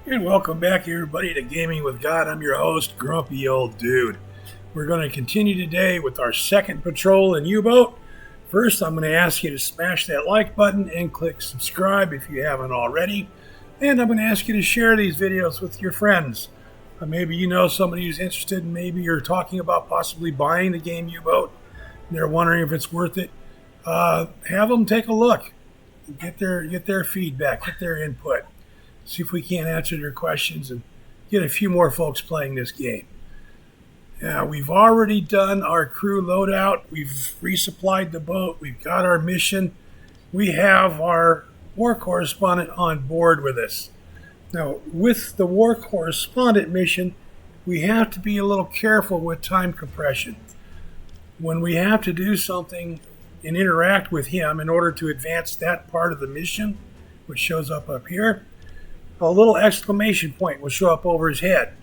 And welcome back, everybody, to Gaming with God. I'm your host, Grumpy Old Dude. We're going to continue today with our second patrol in U-Boat. First, I'm going to ask you to smash that like button and click subscribe if you haven't already. And I'm going to ask you to share these videos with your friends. Maybe you know somebody who's interested, and maybe you're talking about possibly buying the game U-Boat, and they're wondering if it's worth it. Have them take a look, get their feedback, get their input. See if we can't answer their questions and get a few more folks playing this game. Now, we've already done our crew loadout. We've resupplied the boat. We've got our mission. We have our War Correspondent on board with us. Now, with the War Correspondent mission, we have to be a little careful with time compression. When we have to do something and interact with him in order to advance that part of the mission, which shows up here, a little exclamation point will show up over his head.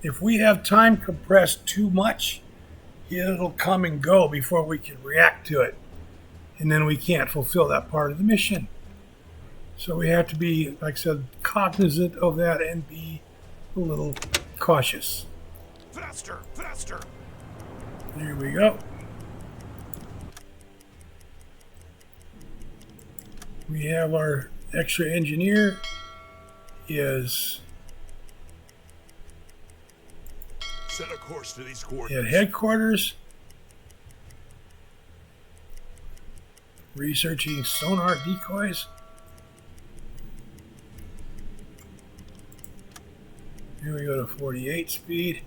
If we have time compressed too much, it'll come and go before we can react to it. And then we can't fulfill that part of the mission. So we have to be, like I said, cognizant of that and be a little cautious. Faster, faster. There we go. We have our extra engineer. Is set a course to these at coordinates. headquarters, researching sonar decoys. Here we go to 48 speed.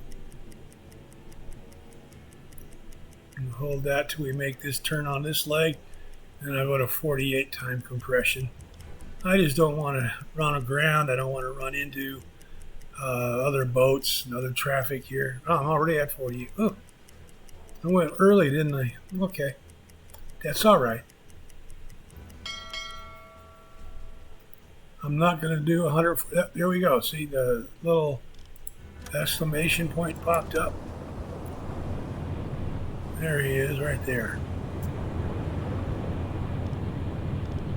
And hold that till we make this turn on this leg. Then I go to 48 time compression. I just don't want to run aground. I don't want to run into other boats and other traffic here. Oh, I'm already at 48. Oh, I went early, didn't I? Okay. That's all right. I'm not going to do 100. There we go. See, the little exclamation point popped up. There he is right there.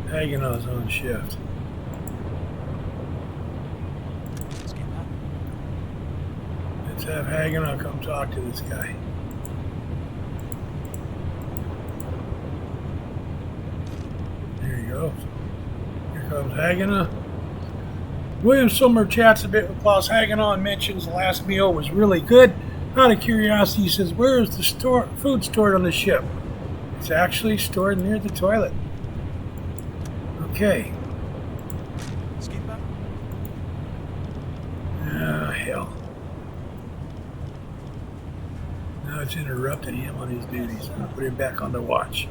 Hagenau's on shift. Let's have Hagenau come talk to this guy. There you go. Here comes Hagenau. William Sommer chats a bit with Klaus Hagenau and mentions the last meal was really good. Out of curiosity, he says, "Where is the food stored on the ship?" It's actually stored near the toilet. Okay. Ah, hell. Now it's interrupted him on his duties. I'm going to put him back on the watch.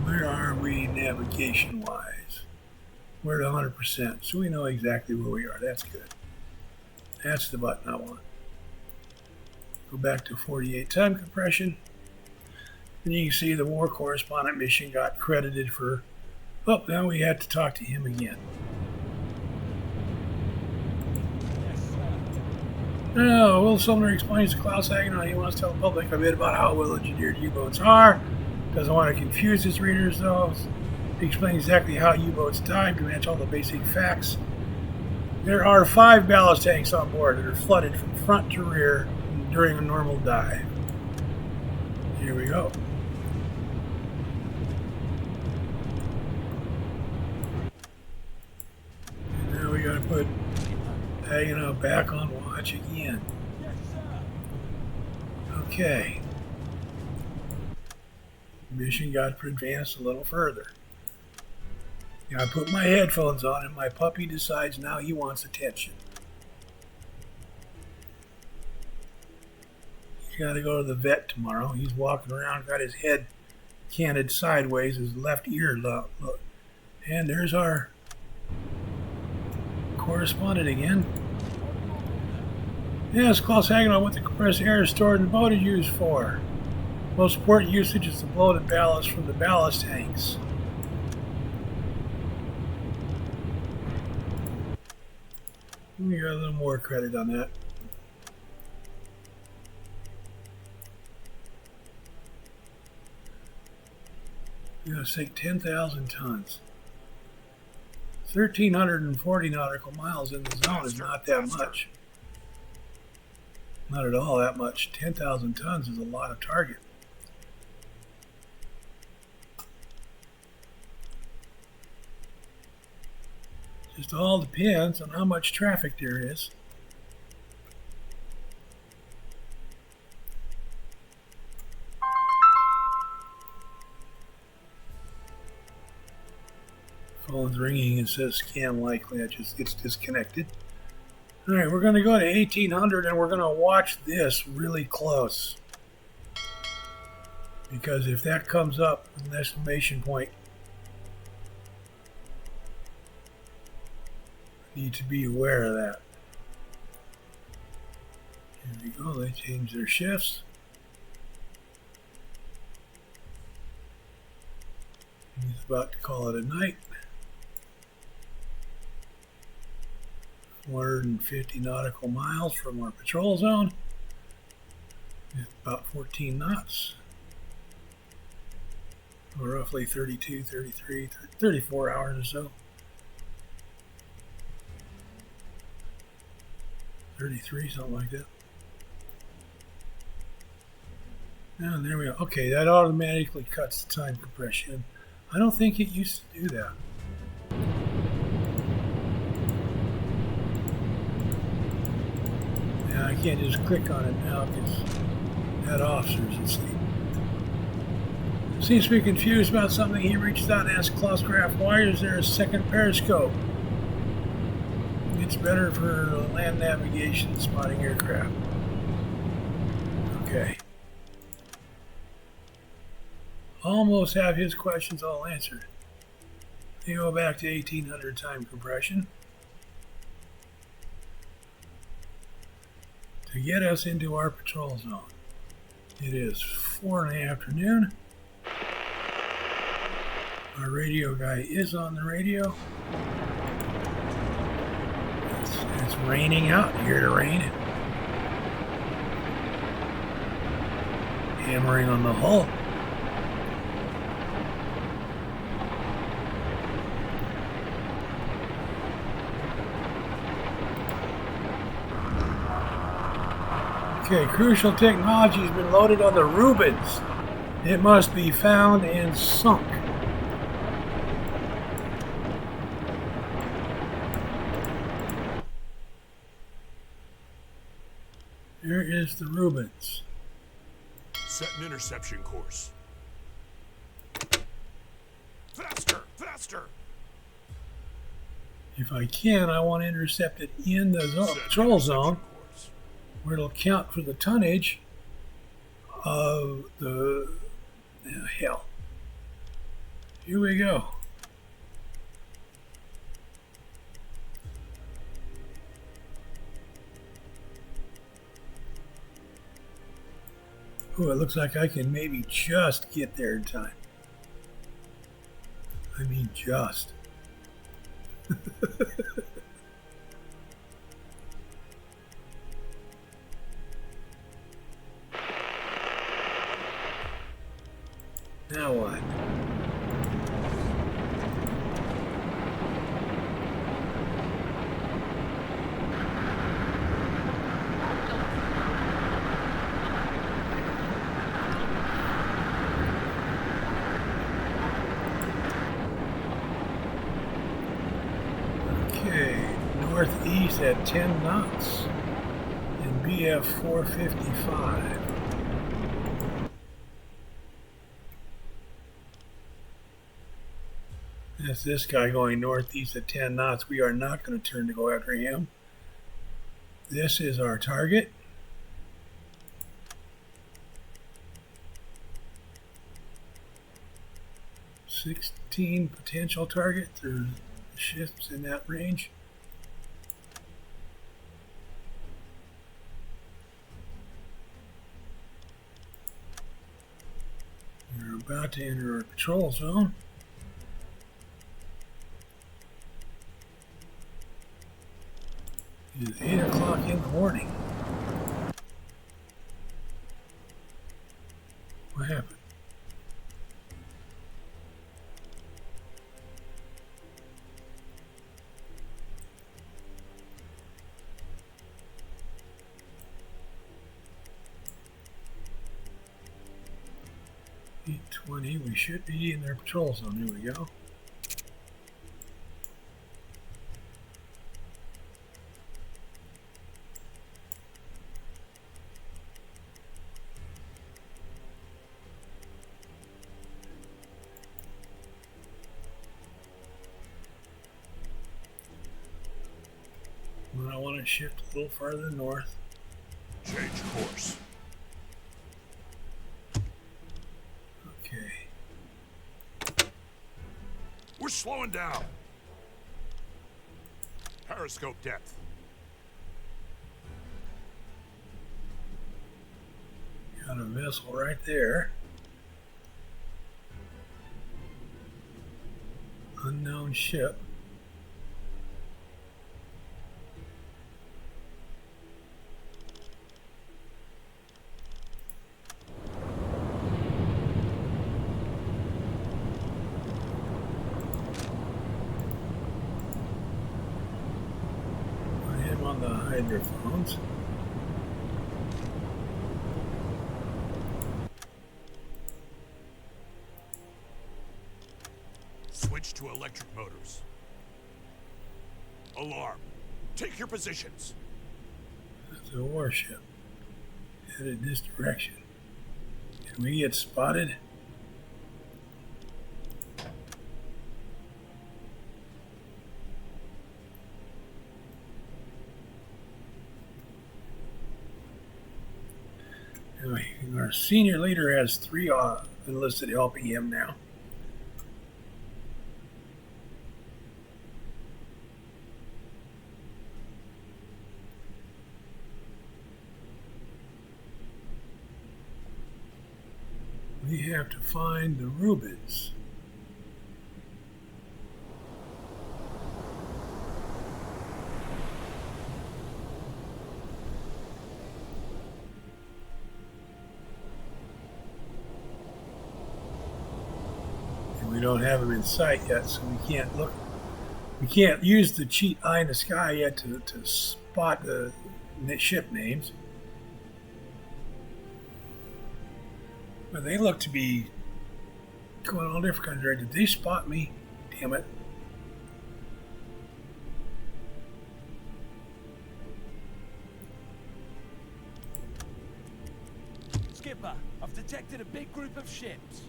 Where are we navigation-wise? We're at 100%, so we know exactly where we are. That's good. That's the button I want. Go back to 48 time compression. And you can see the War Correspondent mission got credited for... Oh, now we had to talk to him again. Now, Will Sumner explains to Klaus Hagenau he wants to tell the public a bit about how well engineered U-boats are. Doesn't want to confuse his readers, though. He explains exactly how U-boats dive to match all the basic facts. There are 5 ballast tanks on board that are flooded from front to rear during a normal dive. Here we go. Now we gotta put Hagenau back on watch again. Okay. Mission got advanced a little further. Now I put my headphones on and my puppy decides now he wants attention. He's got to go to the vet tomorrow. He's walking around, got his head canted sideways, his left ear look. And there's our correspondent again. Yes, Klaus Hagenau, what the compressed air stored in the boat is used for. Most important usage is the bloated ballast from the ballast tanks. We got a little more credit on that. You're going to sink 10,000 tons. 1,340 nautical miles in the zone is not that much. Not at all that much. 10,000 tons is a lot of target. Just all depends on how much traffic there is. Phone's ringing and says scam likely. It just gets disconnected. All right, we're going to go to 1800 and we're going to watch this really close. Because if that comes up with an exclamation point, I need to be aware of that. Here we go. They change their shifts. He's about to call it a night. 450 nautical miles from our patrol zone. About 14 knots. Or roughly 32, 33, 34 hours or so. 33, something like that. And there we go. Okay, that automatically cuts the time compression. I don't think it used to do that. Yeah, I can't just click on it now because that officer's asleep. Seems to be confused about something. He reached out and asked Clauscraft, why is there a second periscope? It's better for land navigation, spotting aircraft. Okay. Almost have his questions all answered. They go back to 1800 time compression. To get us into our patrol zone. It is 4 in the afternoon. Our radio guy is on the radio. It's raining out. You hear the rain? Hammering on the hull. Okay, crucial technology has been loaded on the Rubens. It must be found and sunk. Here is the Rubens. Set an interception course. Faster! Faster! If I can, I want to intercept it in the patrol zone, where it'll count for the tonnage of the hell. Here we go. Oh, it looks like I can maybe just get there in time. I mean just. Now what? Okay, northeast at 10 knots in BF 455. That's this guy going northeast at 10 knots. We are not going to turn to go after him. This is our target. $16 potential targets or ships in that range. We're about to enter our patrol zone. It is 8 o'clock in the morning. What happened? 820, we should be in their patrol zone. Here we go. And I want to shift a little farther north. Change course. Okay. We're slowing down. Periscope depth. Got a vessel right there. Unknown ship. On the hydrophones. Switch to electric motors. Alarm. Take your positions. That's a warship. Headed this direction. Can we get spotted? Anyway, our senior leader has 3 enlisted helping him now. We have to find the Rubens. We don't have them in sight yet, so we can't look. We can't use the cheat eye in the sky yet to spot the ship names. But they look to be going all different kinds of directions. Did they spot me? Damn it. Skipper, I've detected a big group of ships.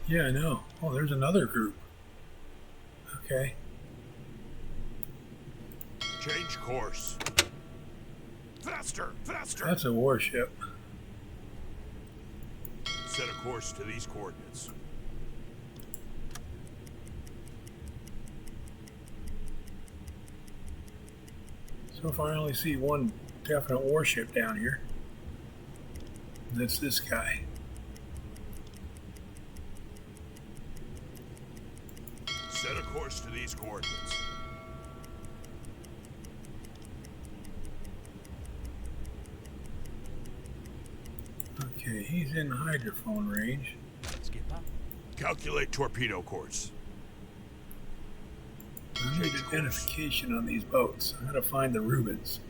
Yeah, I know. Oh, there's another group. Okay. Change course. Faster! Faster! That's a warship. Set a course to these coordinates. So far, I only see one definite warship down here. That's this guy. Set a course to these coordinates. Okay, he's in hydrophone range. Skipper. Calculate torpedo course. I need identification on these boats. I gotta find the Rubens.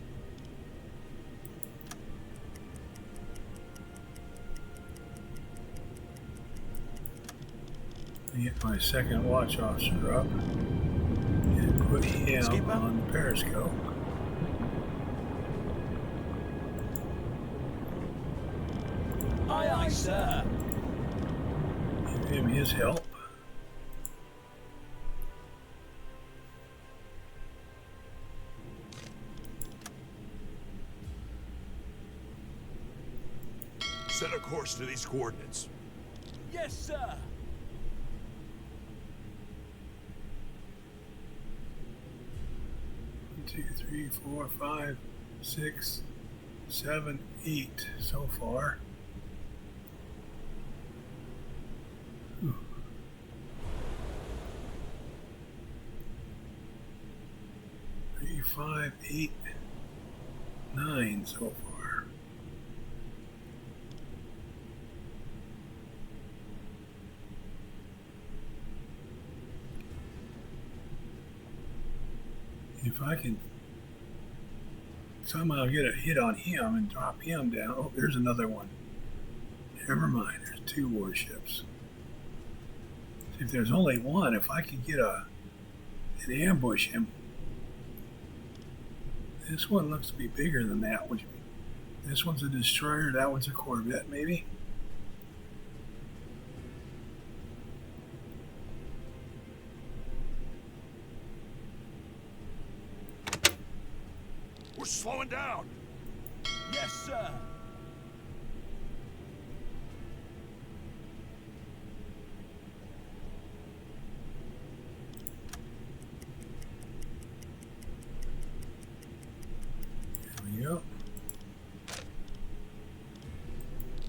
Get my second watch officer up and put him Skipper. on the periscope. Aye, aye, sir. Give him his help. Set a course to these coordinates. Yes, sir. 2, 3, 4, 5, 6, 7, 8 so far. Whew. 3, 5, 8, 9 so far. If I can somehow get a hit on him and drop him down. Oh, there's another one. Never mind, there's 2 warships. If there's only one, if I could get an ambush him. This one looks to be bigger than that. This one's a destroyer, that one's a Corvette, maybe? We're slowing down. Yes, sir. There we go.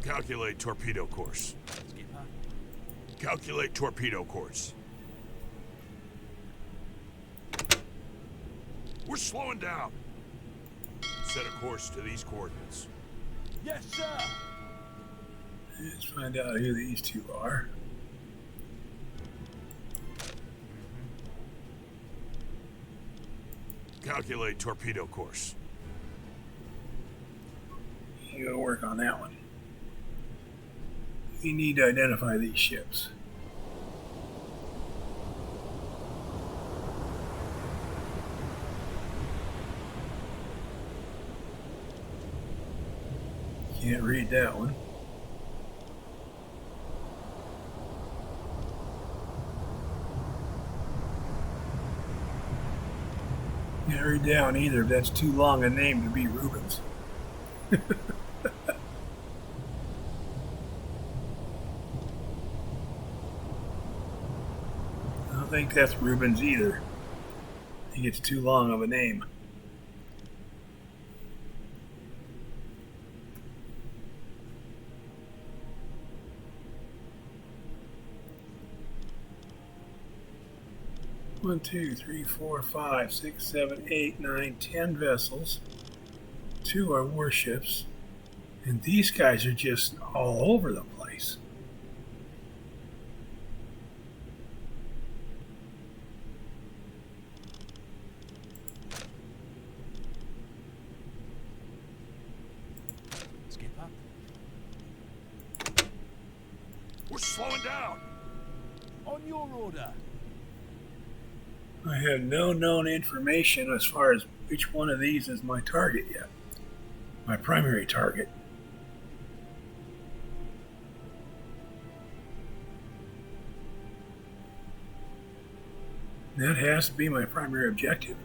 Calculate torpedo course. Skipper. Calculate torpedo course. We're slowing down. Set a course to these coordinates. Yes, sir. Let's find out who these 2 are. Calculate torpedo course. You gotta work on that one. You need to identify these ships. Can't read that one. Can't read that one either. That's too long a name to be Rubens. I don't think that's Rubens either. I think it's too long of a name. One, 2, 3, 4, 5, 6, 7, 8, 9, 10 vessels. 2 are warships. And these guys are just all over the place. Skipper. We're slowing down. On your order. I have no known information as far as which one of these is my target yet. My primary target. That has to be my primary objective.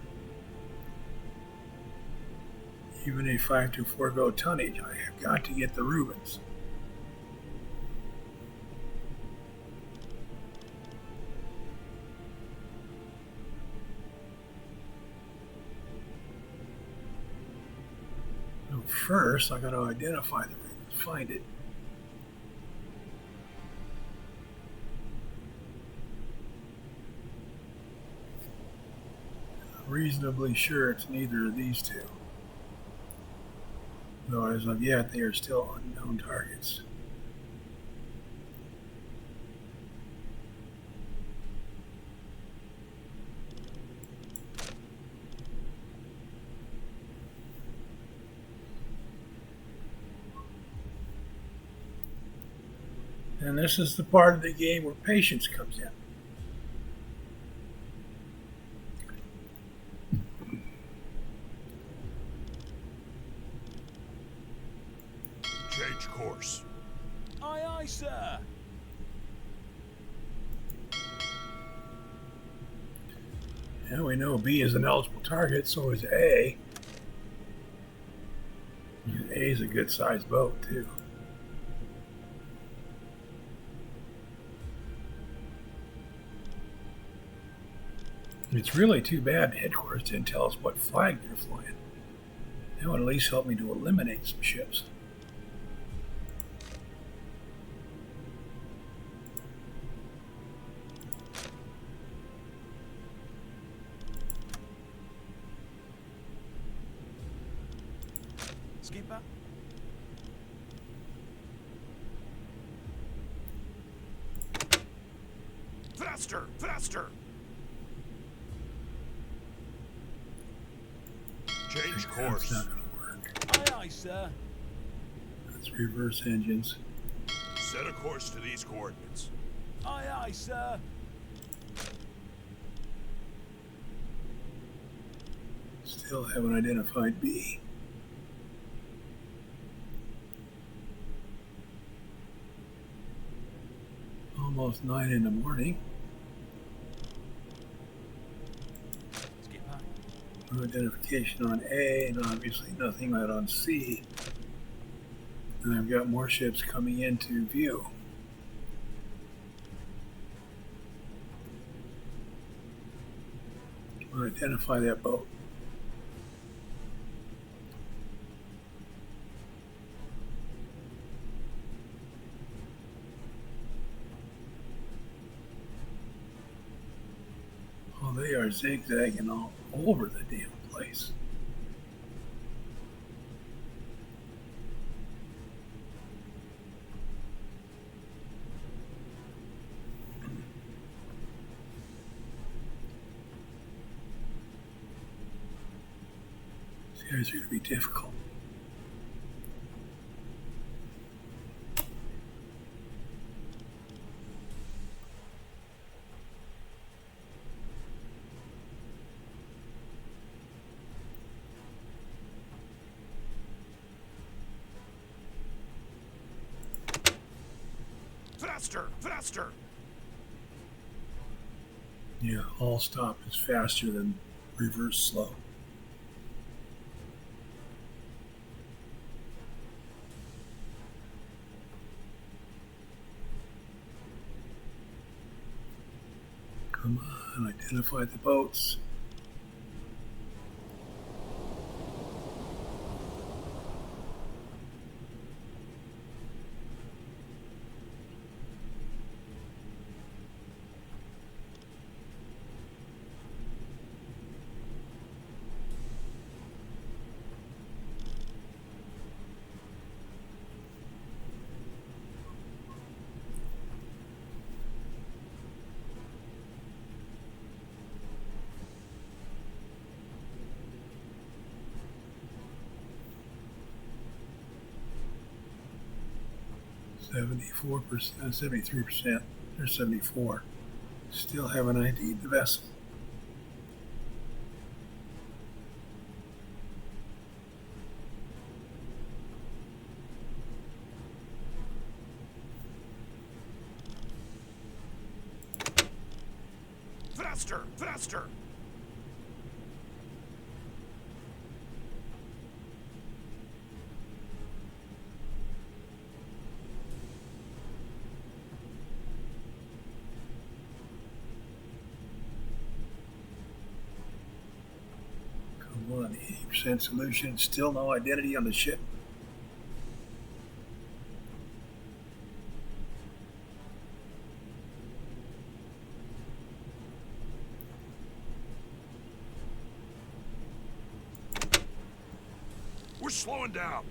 Even if I have to forego tonnage, I have got to get the Rubens. So first, I got to identify the Rubens, find it. Reasonably sure it's neither of these 2. Though as of yet, they are still unknown targets. And this is the part of the game where patience comes in. Change course. Aye, aye, sir. Yeah, we know B is an eligible target, so is A. A is a good sized boat, too. It's really too bad headquarters didn't tell us what flag they're flying. That would at least help me to eliminate some ships. Skipper. Faster! Faster! Change course. That's not going to work. Aye, aye, sir. Let's reverse engines. Set a course to these coordinates. Aye, aye, sir. Still haven't identified B. Almost 9 in the morning. Skipper. No identification on A, and obviously nothing out on C. And I've got more ships coming into view. I'll identify that boat. Oh, they are zigzagging all over the damn place. These guys are going to be difficult. Faster! Faster! Yeah, all stop is faster than reverse slow. Come on, identify the boats. .74%, 73%, or 74. Still haven't ID'd the vessel. Faster! Faster! Come on, 80% solution, still no identity on the ship. We're slowing down.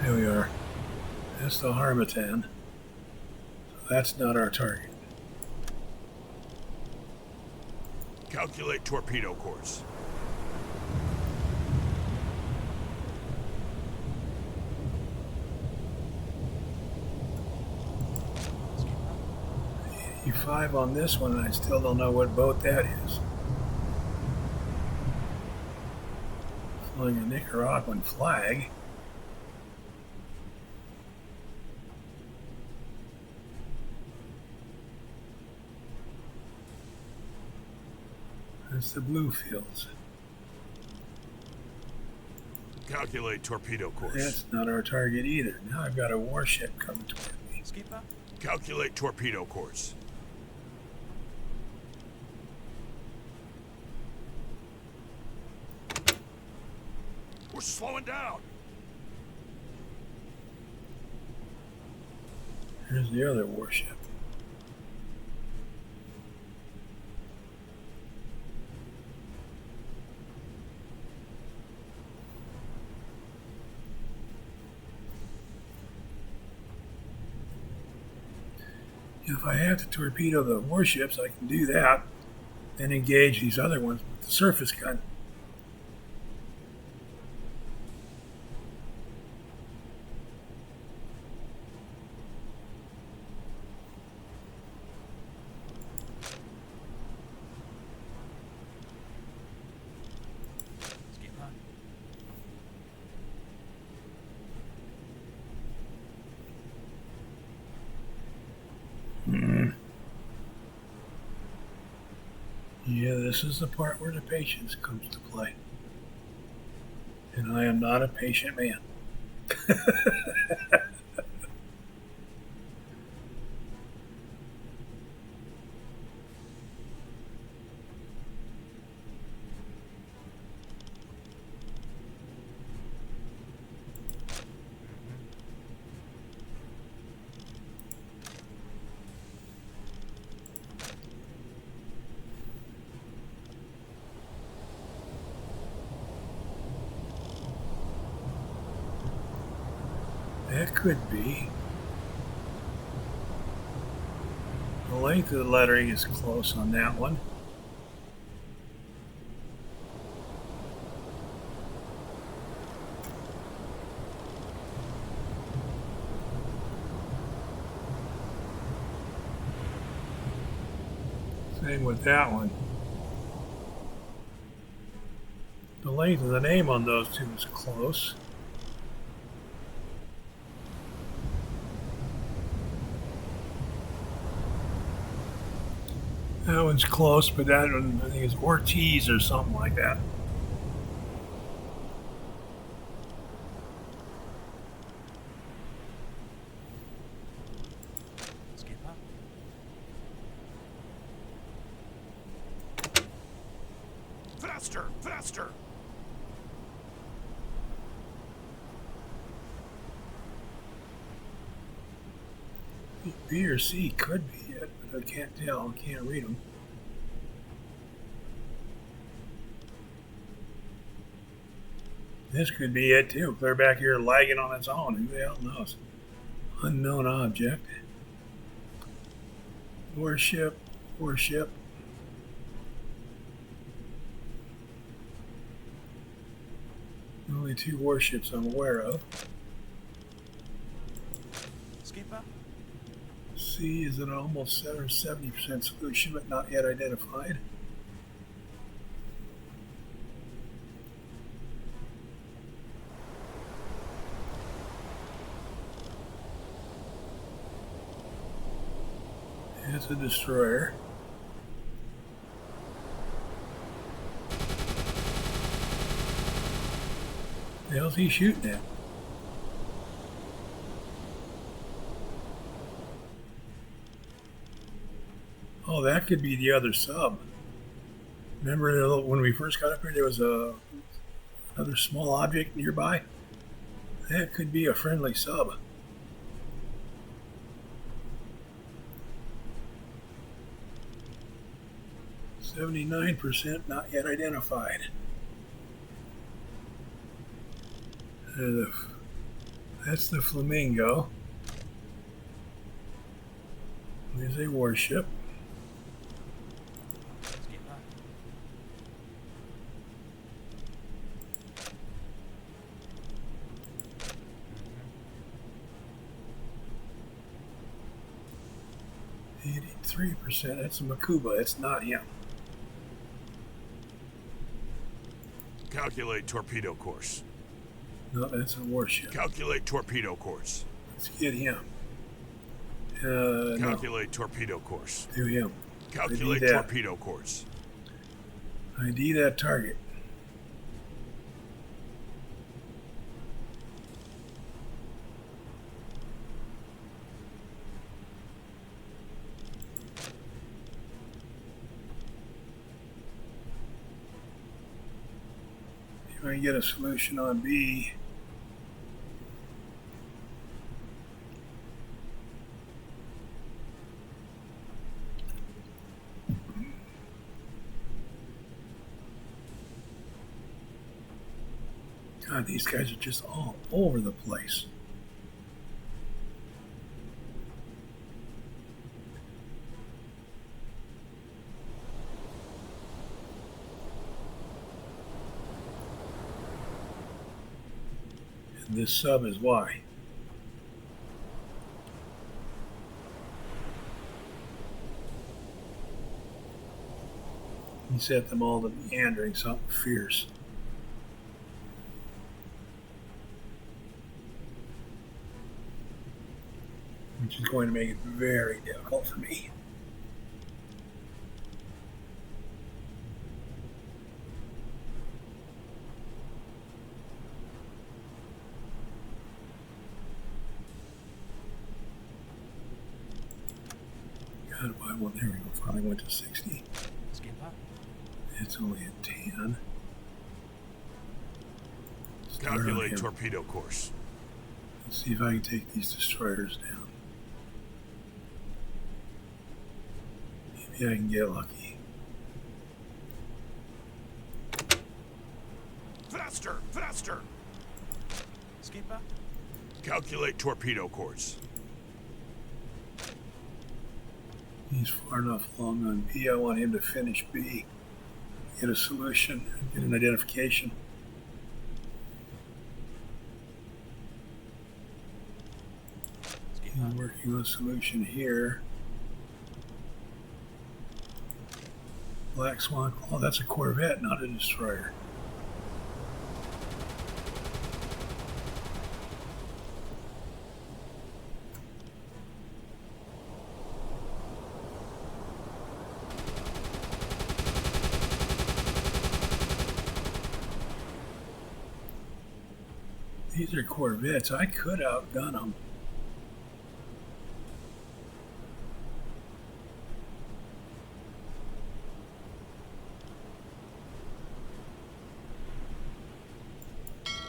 There we are. That's the Harmattan. So that's not our target. Calculate torpedo course. E5 on this one, and I still don't know what boat that is. Flying a Nicaraguan flag. That's the Bluefields. Calculate torpedo course. That's not our target either. Now I've got a warship coming toward me. Skipper. Calculate torpedo course. We're slowing down. Here's the other warship. If I have to torpedo the warships, I can do that. Then engage these other ones with the surface gun. Skipper. Yeah, this is the part where the patience comes to play. And I am not a patient man. That could be. The length of the lettering is close on that one. Same with that one. The length of the name on those two is close. That one's close, but that one I think is Ortiz or something like that. Skipper. Faster! Faster! B or C could be it, but I can't tell. I can't read them. This could be it too. Clear back here lagging on its own. Who the hell knows? Unknown object. Warship. Warship. Only two warships I'm aware of. Skipper. C is an almost 70% solution, but not yet identified. It's a destroyer. The hell's he shooting at? Oh, that could be the other sub. Remember when we first got up here, there was another small object nearby? That could be a friendly sub. %, not yet identified. That's the Flamingo. There's a warship. Skipper. 83%. That's a Makuba. It's not him. Calculate torpedo course. No, that's a warship. Calculate torpedo course. Let's get him. Calculate torpedo course. Do him. Calculate ID that. torpedo course. ID that target. If I get a solution on B. God, these guys are just all over the place. And this sub is Y. He set them all to meandering something fierce. Which is going to make it very difficult for me. God, why won't there we go? Finally went to 60. Skipper. It's only a 10. Calculate torpedo course. Let's see if I can take these destroyers down. Maybe I can get lucky. Faster! Faster! Skipper. Calculate torpedo course. He's far enough along on B. I want him to finish B. Get a solution, get an identification. Skipper. He's working on a solution here. Black Swan. Oh, that's a Corvette, not a destroyer. These are Corvettes. I could outgun them.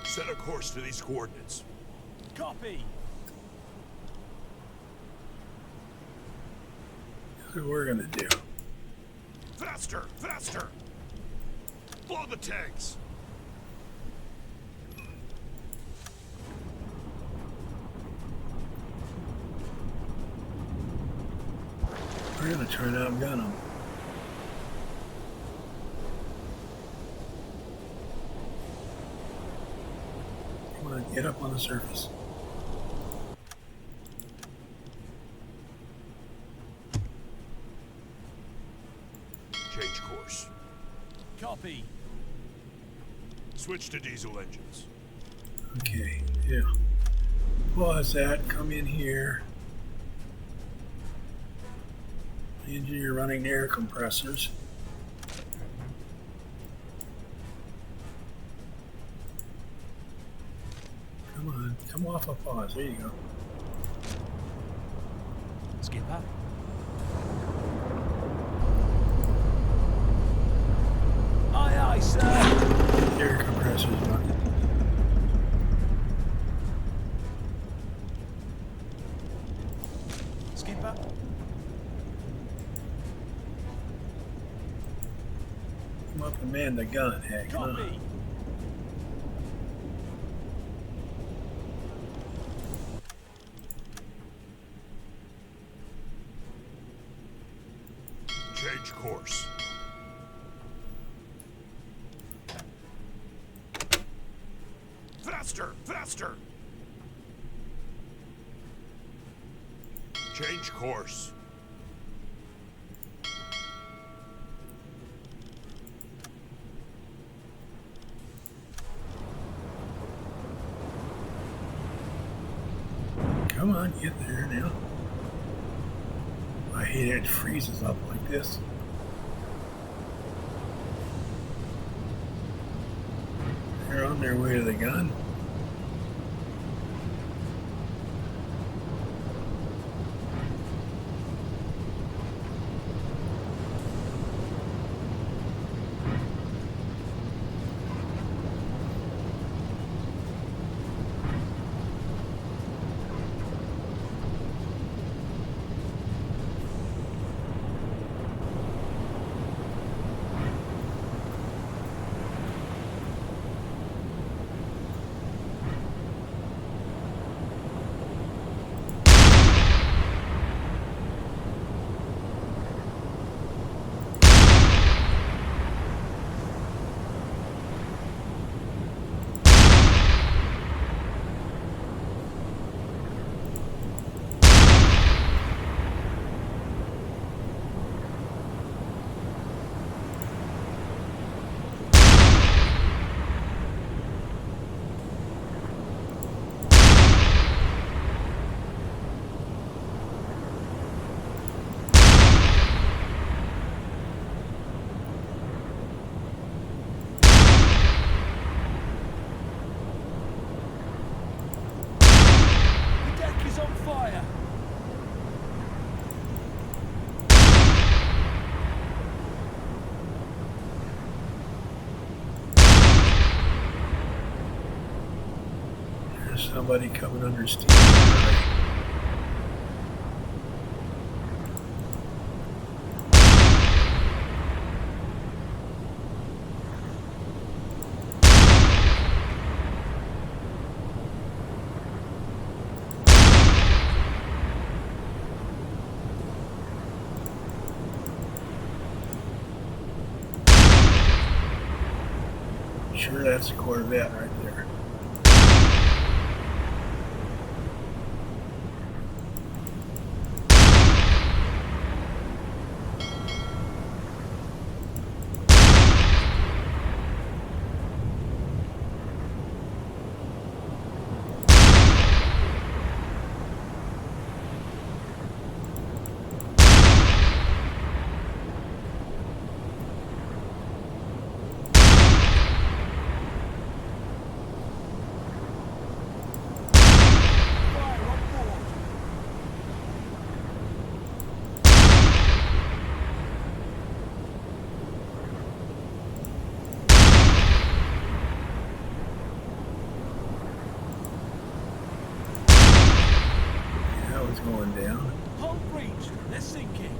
Set a course to these coordinates. Copy. That's what we're gonna do. Faster! Faster! Blow the tanks! We're gonna try to outgun them. Come on, get up on the surface. Change course. Copy. Switch to diesel engines. Okay, yeah. Pause that, come in here. Engineer running air compressors. Come on, come off a pause. There you go. Skipper. Aye, aye, sir. Air compressors running. Skipper. Come up and man the gun. Heck, come on. Copy. Change course. Faster! Faster! Change course. Come on, get there now. I hate it freezes up like this. They're on their way to the gun. Somebody coming under steam. Sure, that's a Corvette right there. Going down. Hold breach. They're sinking.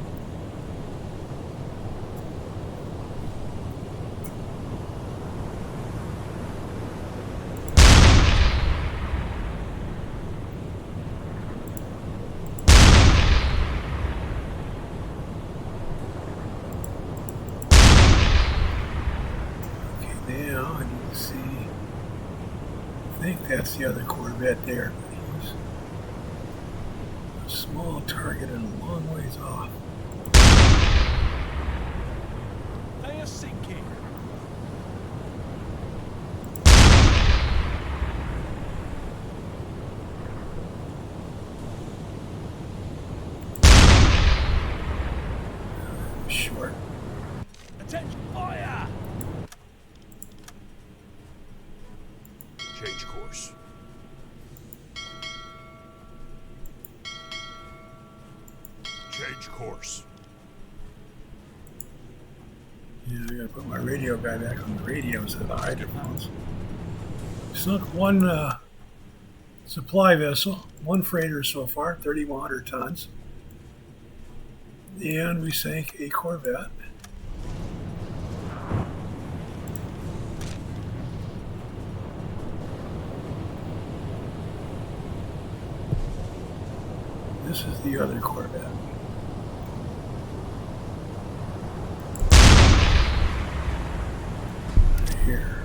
Okay, now I need to see. I think that's the other Corvette there. Small target and a long ways off. They are sinking. Short. Attention, fire! Change course. Change course. Yeah, I gotta put my radio guy back on the radio instead of the hydrophones. Sunk one supply vessel, one freighter so far, 3,100 tons. And we sank a Corvette. This is the other Corvette. Here.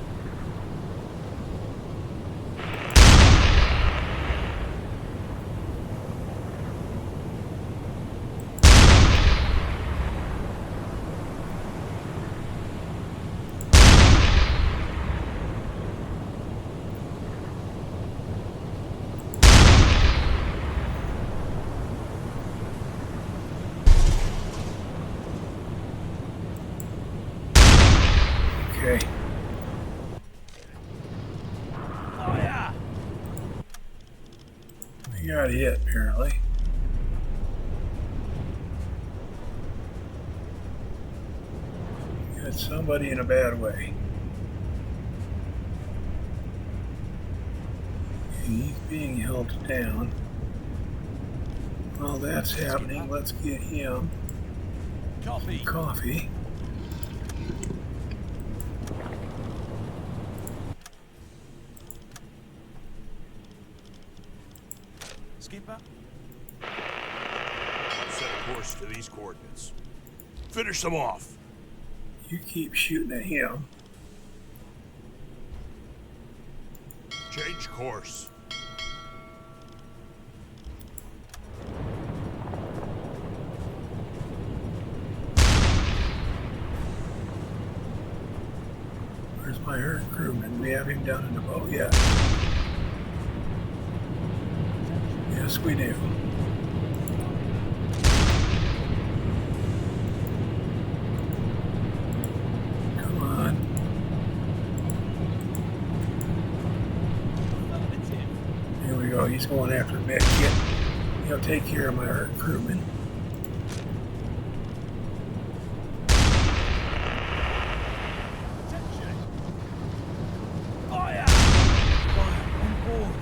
Okay. Fire! We got hit, apparently. Got somebody in a bad way. He's being held down. While that's happening, let's get him Copy. coffee. Skipper. Set a course to these coordinates. Finish them off. You keep shooting at him. Change course. Where's my hurt crewman? We have him down in the boat yet. Yes, we do. Come on. Here we go. He's going after med kit. He'll take care of my hurt crewman. Fire! Fire on board.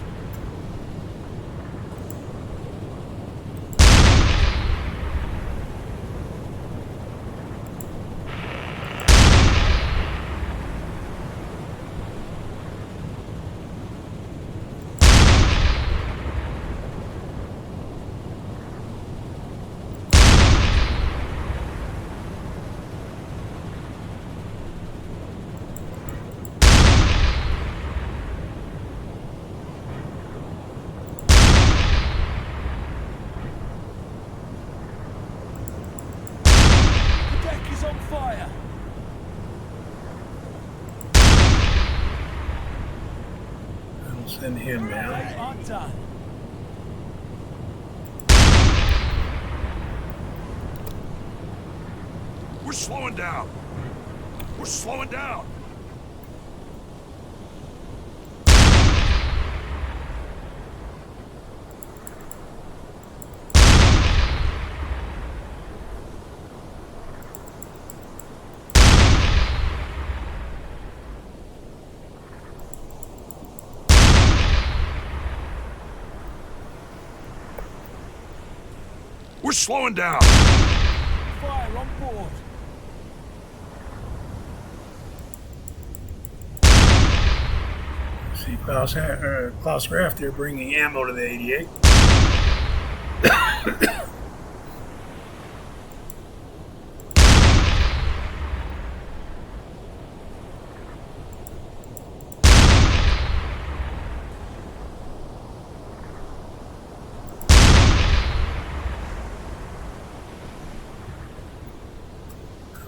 Send him down. They are done. We're slowing down. We're slowing down. We're slowing down. Fire on board. See Klaus Graff there bringing ammo to the 88.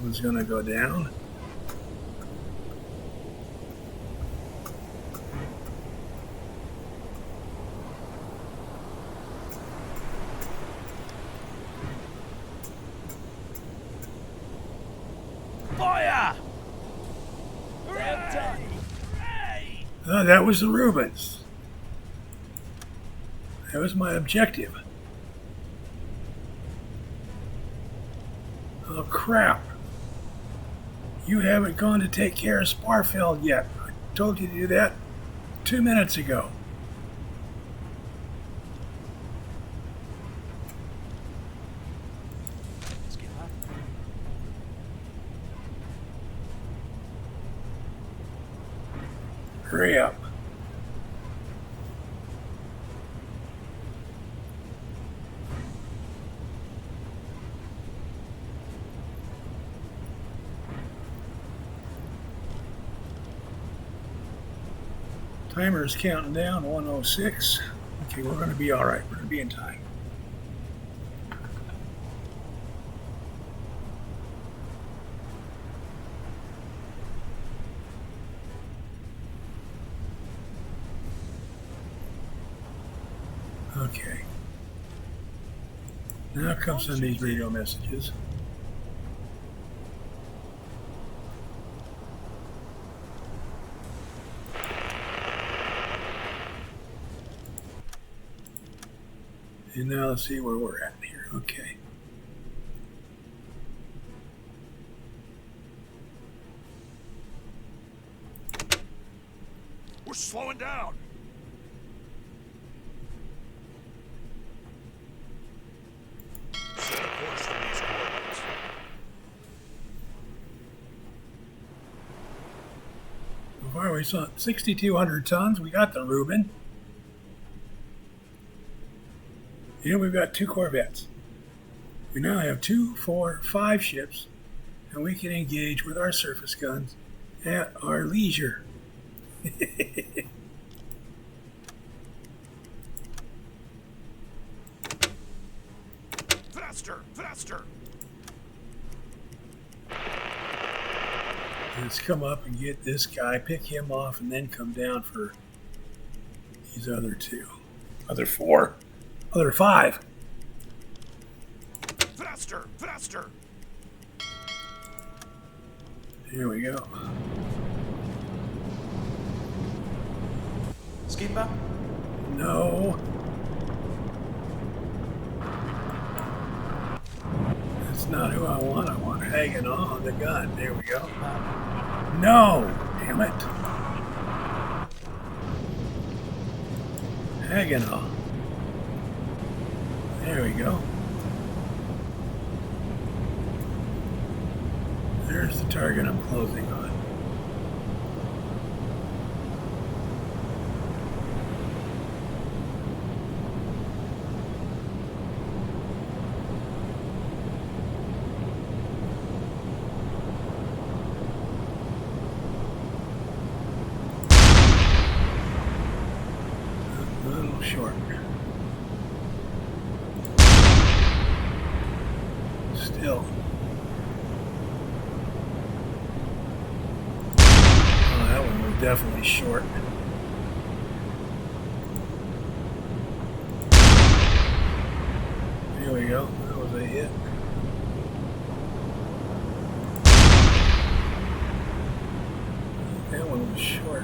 One's gonna go down. Fire! They're done. Hooray! Oh, that was the Rubens. That was my objective. Oh, crap. You haven't gone to take care of Sparfeld yet. I told you to do that 2 minutes ago. Hurry up. Timer is counting down, 106. Okay, we're going to be all right. We're going to be in time. Okay. Now come some of these radio messages. And now let's see where we're at here. Okay. We're slowing down. Set a course for these coordinates. So far we saw 6,200 tons. We got the Reuben. And we've got 2 Corvettes. We now have 2, 4, 5 ships, and we can engage with our surface guns at our leisure. Faster, faster. Let's come up and get this guy, pick him off, and then come down for these other 2. Other 4. Other 5. Faster, faster. Here we go. Skipper? No. That's not who I want. I want hanging on the gun. There we go. No! Damn it. Hanging on. There we go. There's the target I'm closing on. A little short. Still. Oh, that one was definitely short. we go. That was a hit. That one was short.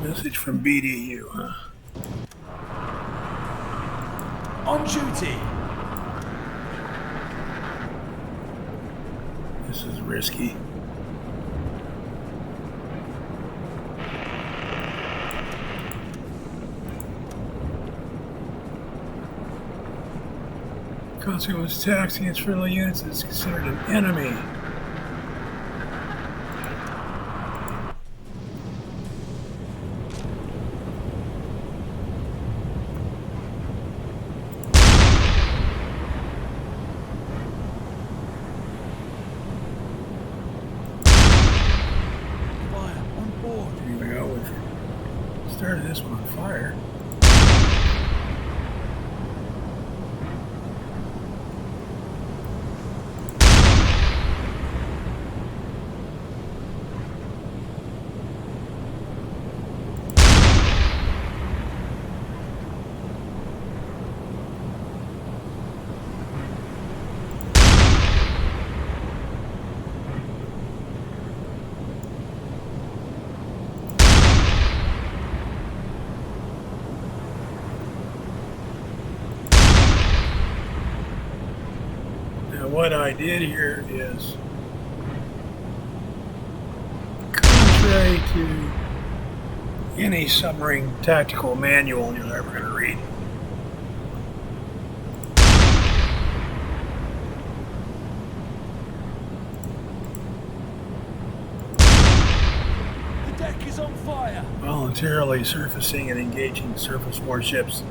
Message from BDU, huh? On duty. This is risky. Consequence attacks against friendly units is considered an enemy. Started this one on fire. What I did here is contrary to any submarine tactical manual you're ever going to read. The deck is on fire. Voluntarily surfacing and engaging surface warships.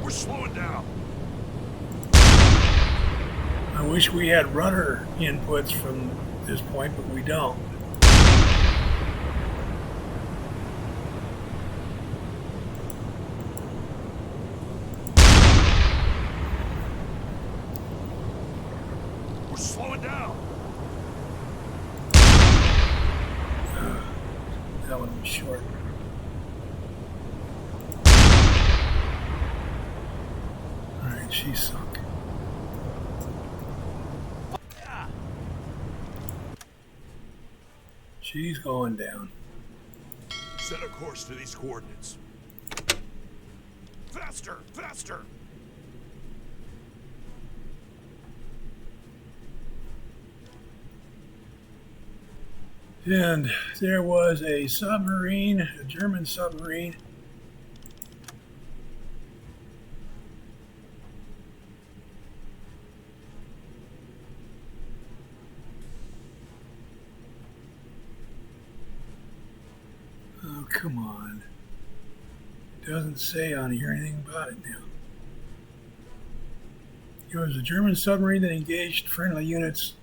We're slowing down. I wish we had rudder inputs from this point, but we don't. We're slowing down. That one was short. Alright, she sunk. She's going down. Set a course to these coordinates. Faster! Faster! And there was a submarine, a German submarine. Oh, come on. It doesn't say on here anything about it now. It was a German submarine that engaged friendly units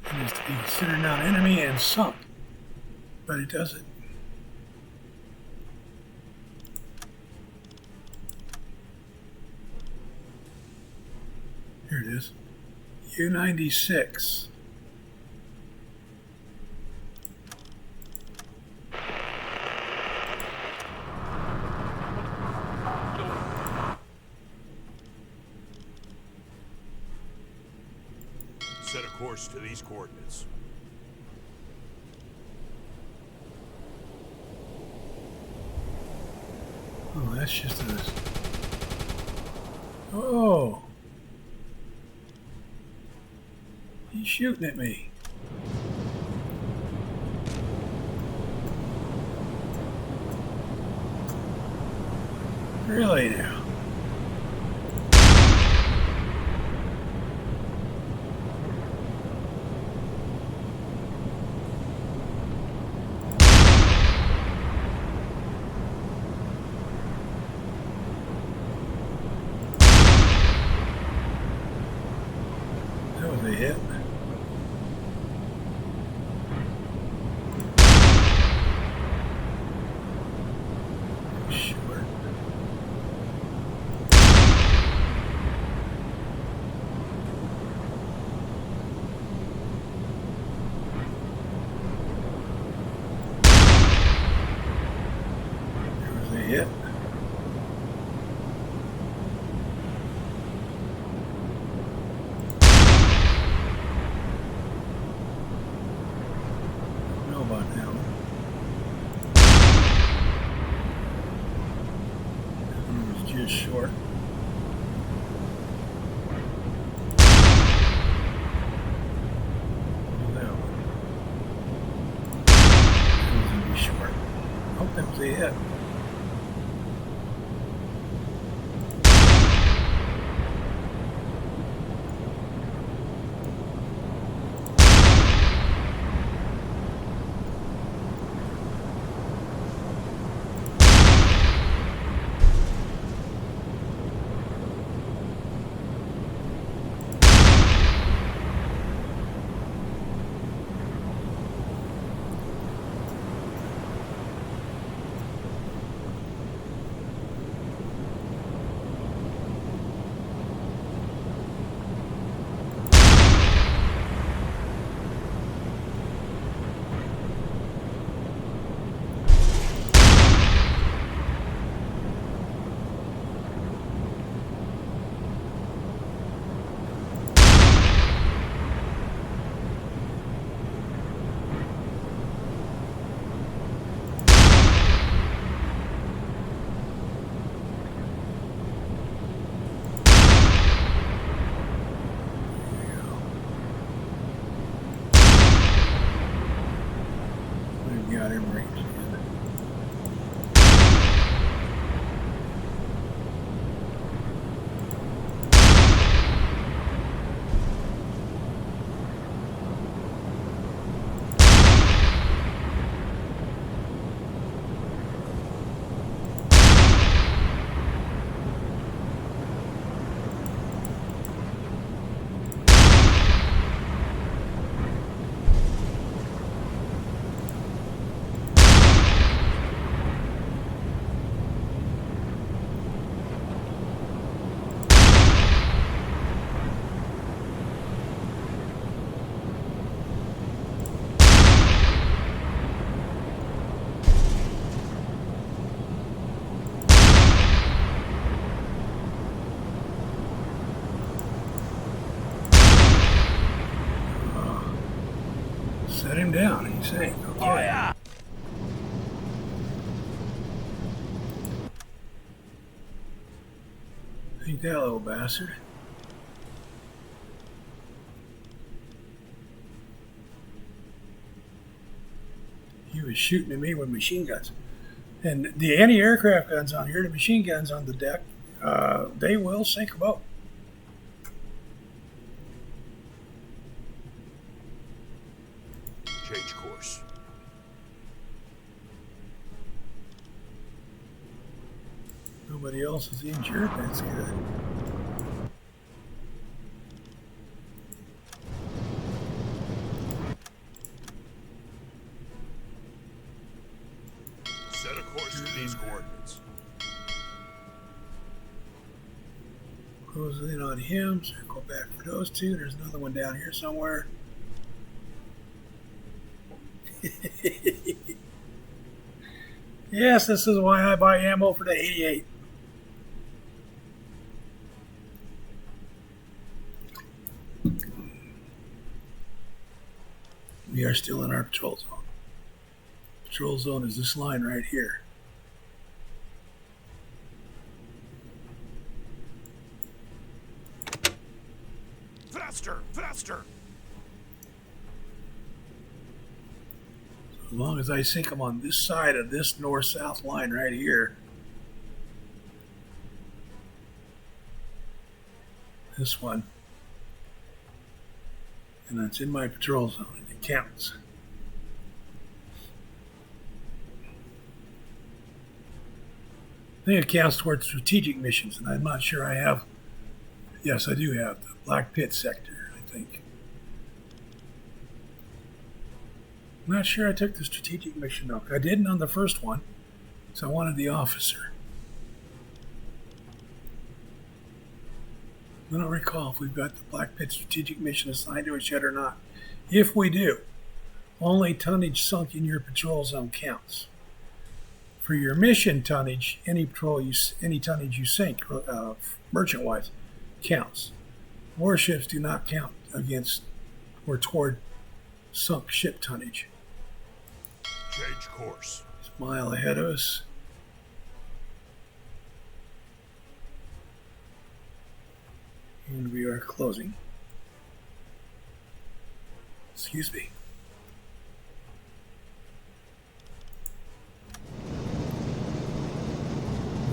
and is to be considered now an enemy and sunk. But it doesn't. Here it is. U-96. Set a course to these coordinates. Oh, that's just a... Oh! He's shooting at me. Really now? That was a hit. Short. There was a hit. Know about that one. That one was just short. Oh, that one. That was gonna be short. Oh, that was a hit. We've got him ranged again. Set him down, he's saying. Okay. Oh yeah! Ain't that little bastard? He was shooting at me with machine guns. And the anti-aircraft guns on here, the machine guns on the deck, they will sink a boat. Change course. Nobody else is injured, that's good. Set a course to these coordinates. Close in on him, circle back for those two. There's another one down here somewhere. Yes, this is why I buy ammo for the 88. We are still in our patrol zone. Patrol zone is this line right here. Faster! Faster! As long as I sink them on this side of this north-south line right here, this one, and that's in my patrol zone, and it counts. I think it counts towards strategic missions, and I'm not sure I have. Yes, I do have the Black Pit sector, I think. I'm not sure I took the strategic mission though. I didn't on the first one, so I wanted the officer. I don't recall if we've got the Black Pit strategic mission assigned to us yet or not. If we do, only tonnage sunk in your patrol zone counts. For your mission tonnage, any tonnage you sink, merchant-wise, counts. Warships do not count against or toward sunk ship tonnage. Change course. It's a mile ahead of us. And we are closing. Excuse me.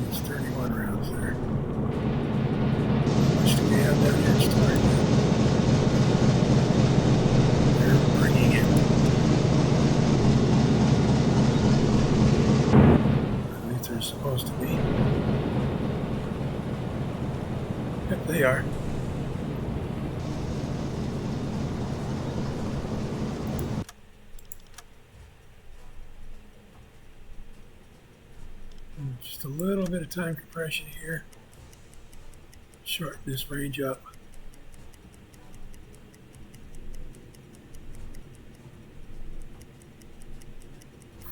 It's 31 rounds there. How much do we have down here stored? They're bringing it. I think they're supposed to be. Yep, they are. Just a little bit of time compression here. Shorten this range up.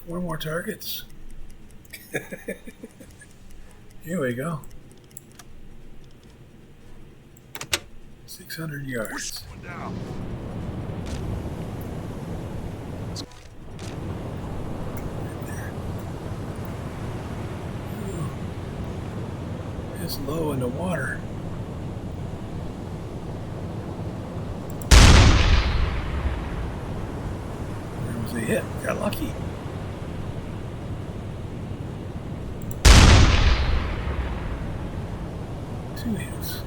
Four more targets. Here we go. 600 yards. One down. It's low in the water. There was a hit. Got lucky. Two hits.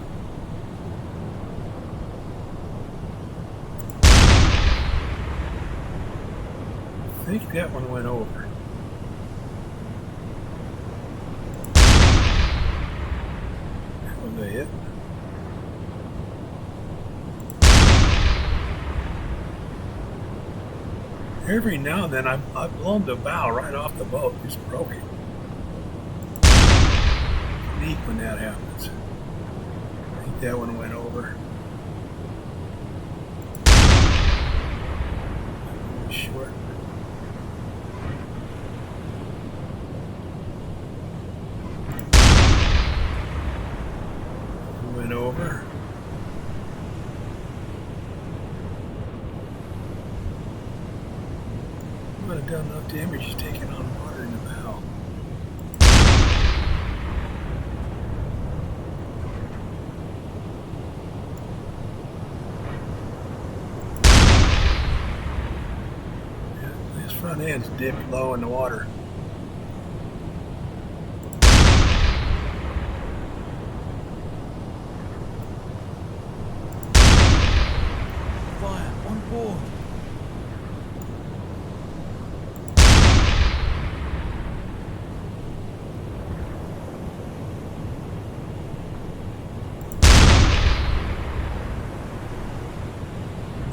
I think that one went over. Hit. Every now and then I've blown the bow right off the boat, just broke it. Neat when that happens. I think that one went over. Short. Went over. Might have done enough damage to take it on water in the bow. Yeah, this front end's dipped low in the water.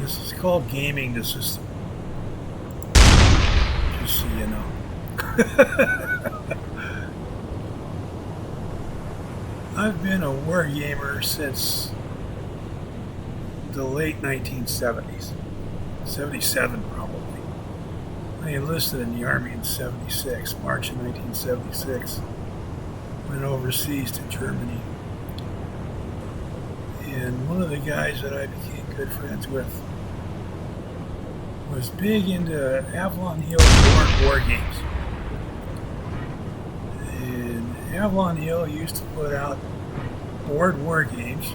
This is called gaming the system. Just so you know. I've been a war gamer since the late 1970s. 77 probably. I enlisted in the Army in 76, March of 1976. Went overseas to Germany. And one of the guys that I became good friends with was big into Avalon Hill war games. And Avalon Hill used to put out board war games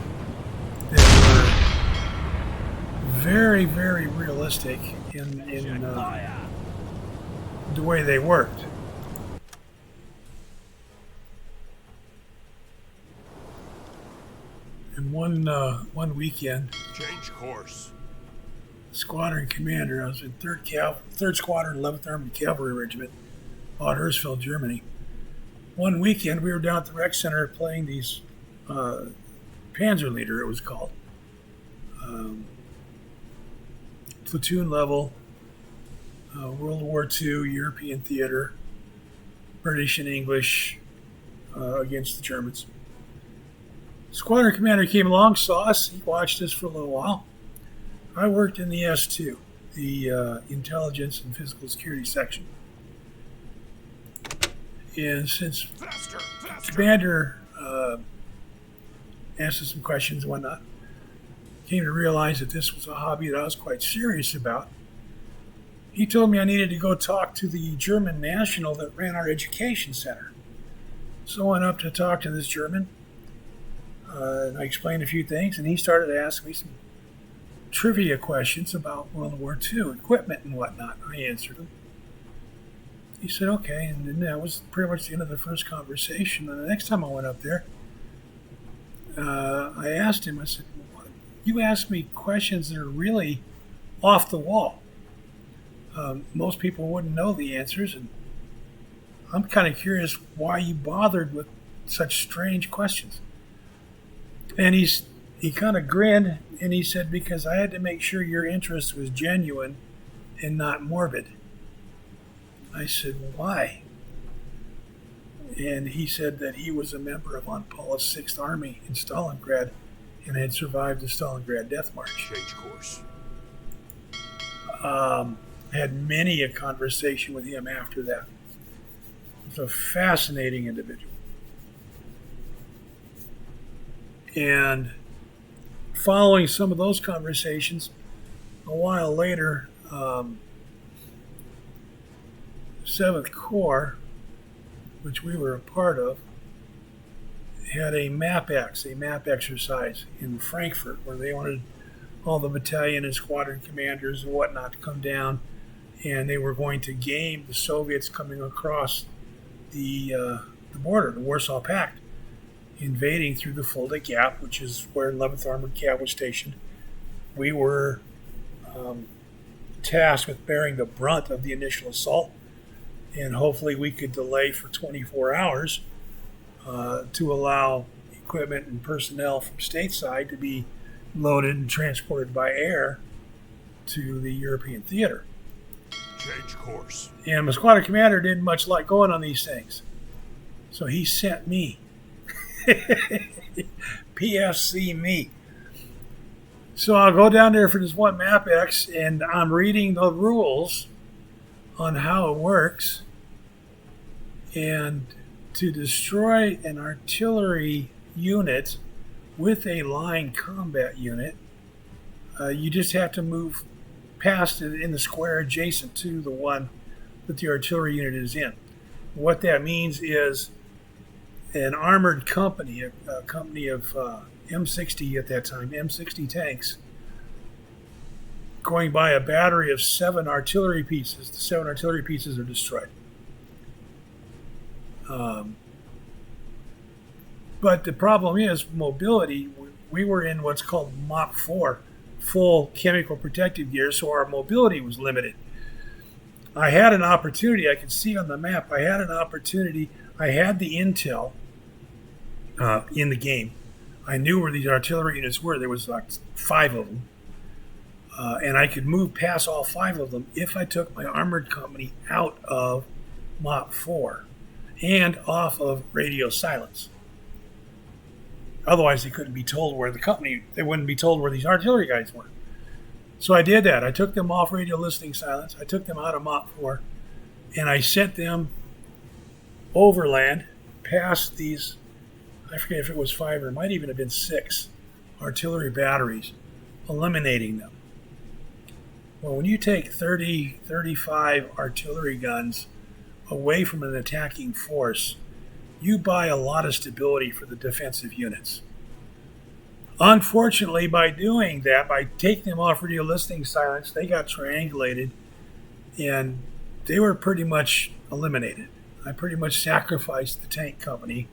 that were very, very realistic in the way they worked. And one weekend, Change course. squadron commander, I was in 3rd Squadron, 11th Armored Cavalry Regiment, out of Hersfeld, Germany. One weekend, we were down at the rec center playing these Panzerleader, it was called. Platoon level, World War II, European theater, British and English against the Germans. Squadron commander came along, saw us, he watched us for a little while. I worked in the S2, the Intelligence and Physical Security section. And since Commander asked us some questions and whatnot, came to realize that this was a hobby that I was quite serious about. He told me I needed to go talk to the German national that ran our education center. So I went up to talk to this German, and I explained a few things, and he started asking me some trivia questions about World War II equipment and whatnot. I answered them. He said, okay, and then that was pretty much the end of the first conversation. And the next time I went up there, I asked him, I said, you ask me questions that are really off the wall. Most people wouldn't know the answers, and I'm kind of curious why you bothered with such strange questions. And he kind of grinned, and he said, because I had to make sure your interest was genuine and not morbid. I said, why? And he said that he was a member of Von Paulus 6th Army in Stalingrad and had survived the Stalingrad Death March. Change course. Had many a conversation with him after that. He was a fascinating individual. And following some of those conversations, a while later, 7th Corps, which we were a part of, had a map exercise in Frankfurt, where they wanted all the battalion and squadron commanders and whatnot to come down, and they were going to game the Soviets coming across the border, the Warsaw Pact, invading through the Fulda Gap, which is where 11th Armored Cav was stationed. We were tasked with bearing the brunt of the initial assault, and hopefully we could delay for 24 hours to allow equipment and personnel from stateside to be loaded and transported by air to the European theater. Change course. And my squadron commander didn't much like going on these things, so he sent me. PFC me. So I'll go down there for this one map X, and I'm reading the rules on how it works. And to destroy an artillery unit with a line combat unit, you just have to move past it in the square adjacent to the one that the artillery unit is in. What that means is an armored company, a company of M60 at that time, M60 tanks, going by a battery of 7 artillery pieces. The 7 artillery pieces are destroyed. But the problem is mobility. We were in what's called Mach 4, full chemical protective gear, so our mobility was limited. I had an opportunity, I could see on the map, I had the intel in the game. I knew where these artillery units were. There was like 5 of them. And I could move past all 5 of them if I took my armored company out of Mach 4 and off of radio silence. Otherwise, they couldn't be told where they wouldn't be told where these artillery guys were. So I did that. I took them off radio listening silence. I took them out of Mach 4, and I sent them overland past these, I forget if it was 5 or it might even have been 6 artillery batteries, eliminating them. Well, when you take 30, 35 artillery guns away from an attacking force, you buy a lot of stability for the defensive units. Unfortunately, by doing that, by taking them off radio listening silence, they got triangulated and they were pretty much eliminated. I pretty much sacrificed the tank company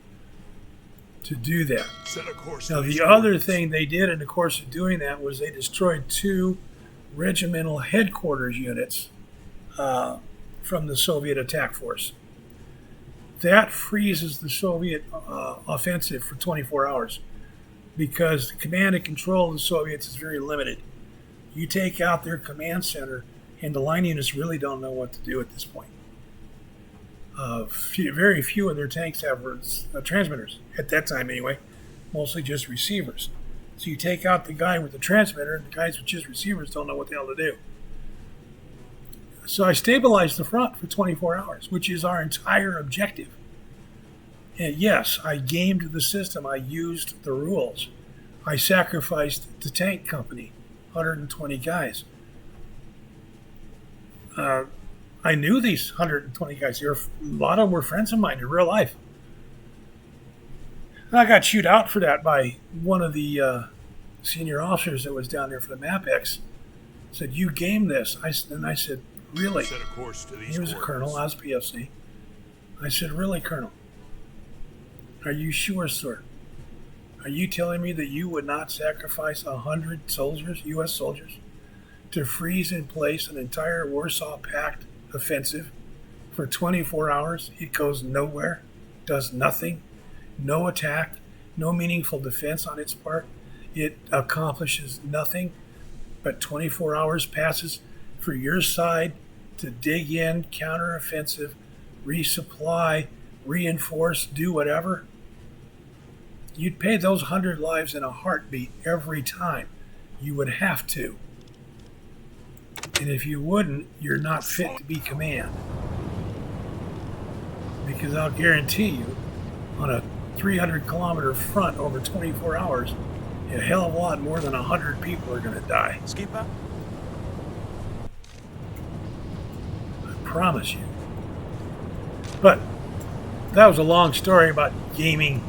to do that. Set a course Now, to these the other coordinates. thing they did in the course of doing that was they destroyed 2 regimental headquarters units from the Soviet attack force. That freezes the Soviet offensive for 24 hours because the command and control of the Soviets is very limited. You take out their command center, and the line units really don't know what to do at this point. Very few of their tanks have transmitters, at that time anyway, mostly just receivers. So you take out the guy with the transmitter, and the guys with just receivers don't know what the hell to do. So I stabilized the front for 24 hours, which is our entire objective. And yes, I gamed the system. I used the rules. I sacrificed the tank company, 120 guys. I knew these 120 guys. A lot of them were friends of mine in real life. And I got chewed out for that by one of the senior officers that was down there for the MAPEX. Said, "You game this." And I said, "Really?" Set a course to these He was a coordinates. colonel. I was PFC. I said, "Really, Colonel? Are you sure, sir? Are you telling me that you would not sacrifice 100 soldiers, U.S. soldiers, to freeze in place an entire Warsaw Pact offensive for 24 hours? It goes nowhere, does nothing, no attack, no meaningful defense on its part. It accomplishes nothing, but 24 hours passes for your side to dig in, counteroffensive, resupply, reinforce, do whatever. You'd pay those 100 lives in a heartbeat every time. You would have to. And if you wouldn't, you're not fit to be command. Because I'll guarantee you, on a 300-kilometer front over 24 hours, a hell of a lot more than 100 people are going to die. Skipper? I promise you. But that was a long story about gaming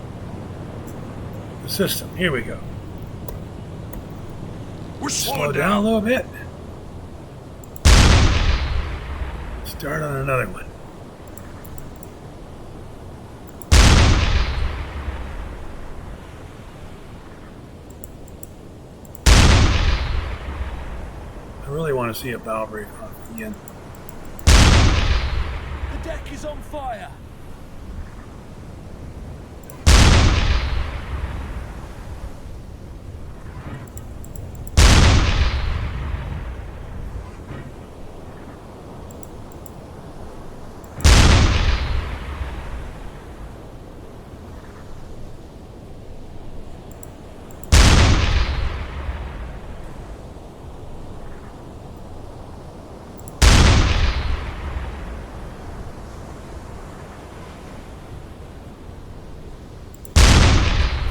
the system. Here we go. We're Slow slowing down a down. little bit. Start on another one. I really want to see a bow break off again. The deck is on fire.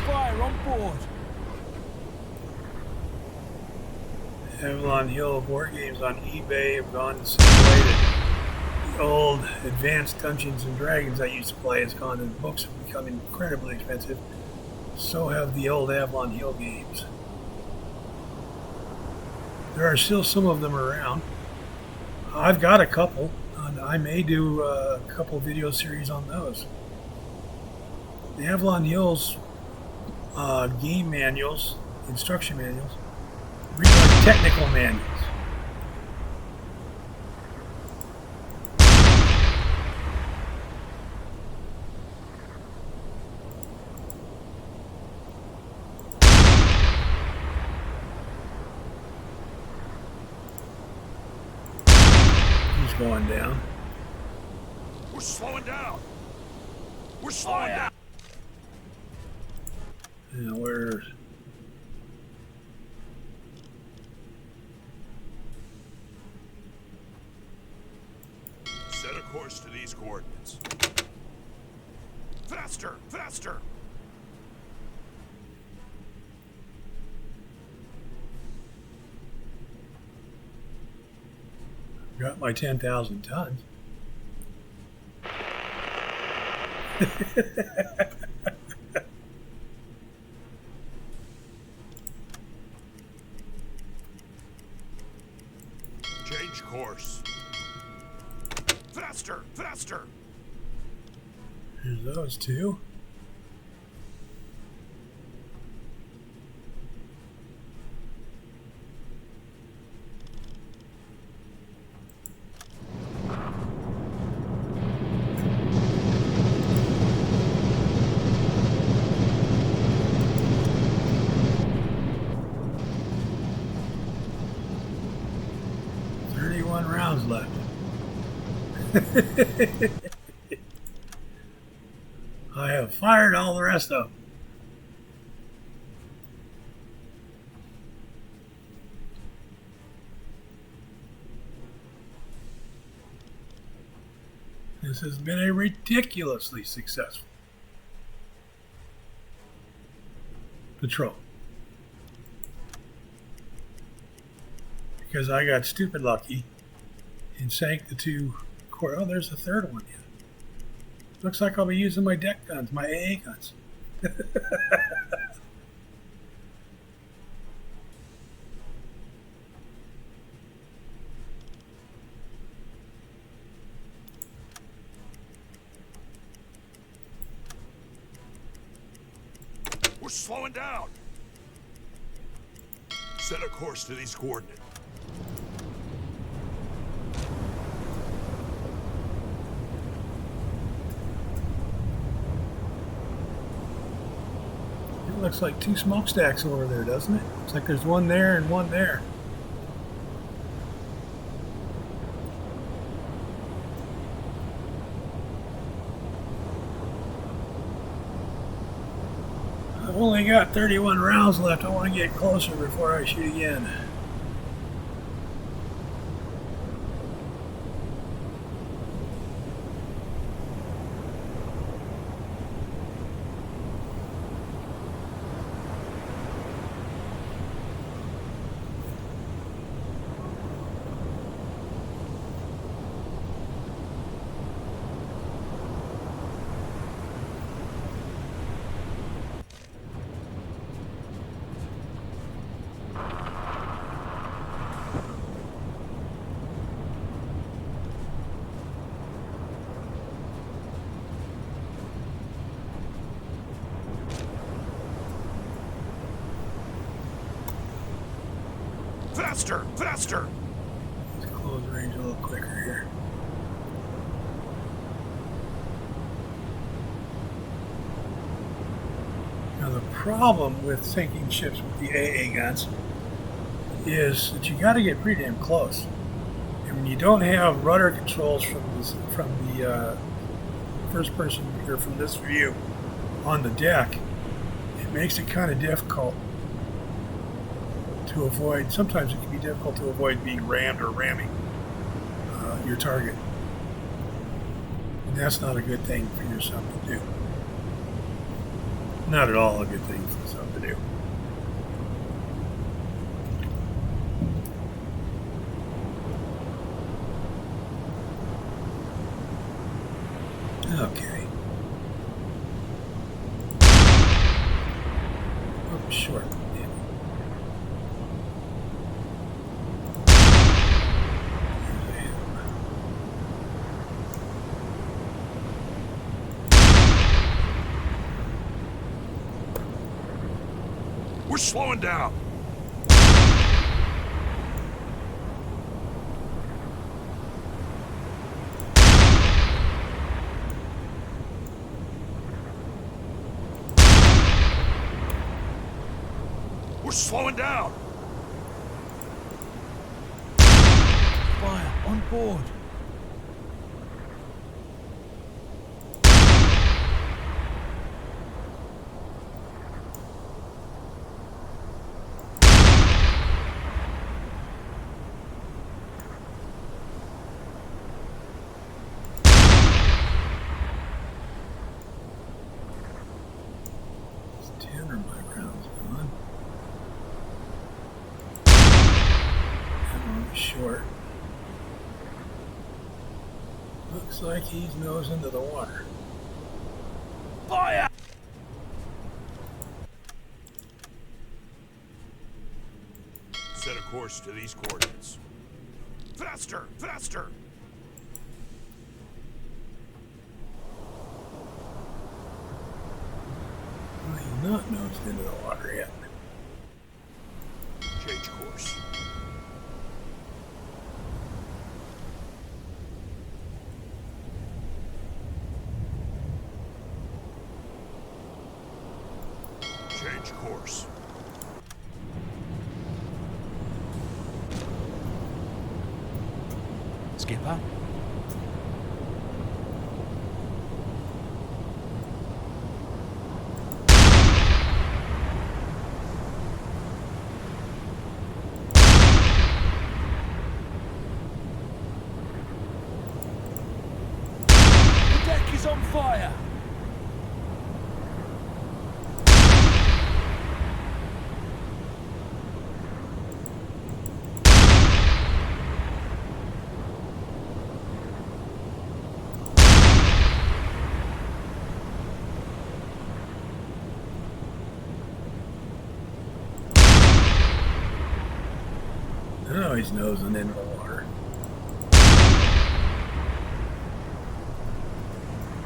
Fire on board. Avalon Hill board games on eBay have gone situated. The old advanced Dungeons and Dragons I used to play has gone, and books have become incredibly expensive. So have the old Avalon Hill games. There are still some of them around. I've got a couple, and I may do a couple video series on those. The Avalon Hills game manuals, instruction manuals, read like technical manuals. He's going down. We're slowing down. We're slowing down. You know, where Set a course to these coordinates. Faster! Faster! Got my 10,000 tons. Change course. Faster, faster. Here's those two. Rounds left. I have fired all the rest of them. This has been a ridiculously successful patrol. Because I got stupid lucky and sank the two oh, there's the third one. Yeah. Looks like I'll be using my deck guns, my AA guns. We're slowing down. Set a course to these coordinates. It looks like two smokestacks over there, doesn't it? Looks like there's one there and one there. I've only got 31 rounds left. I want to get closer before I shoot again. Faster, faster. Let's close range a little quicker here. Now the problem with sinking ships with the AA guns is that you got to get pretty damn close. And when you don't have rudder controls from the first person or from this view on the deck, it makes it kind of difficult to avoid. Sometimes it can be difficult to avoid being rammed or ramming your target. And that's not a good thing for your sub to do. Not at all a good thing for the sub to do. Okay. Oh, short. Damn. We're slowing down. We're slowing down. Fire on board. It's 10 or my rounds gone. That one was short. Looks like he's nose into the water. Fire! Set a course to these coordinates. Faster! Faster! Well, he's not nosed into the water yet. Change course. Change course. Skipper? The deck is on fire! Now he's nosing into the water.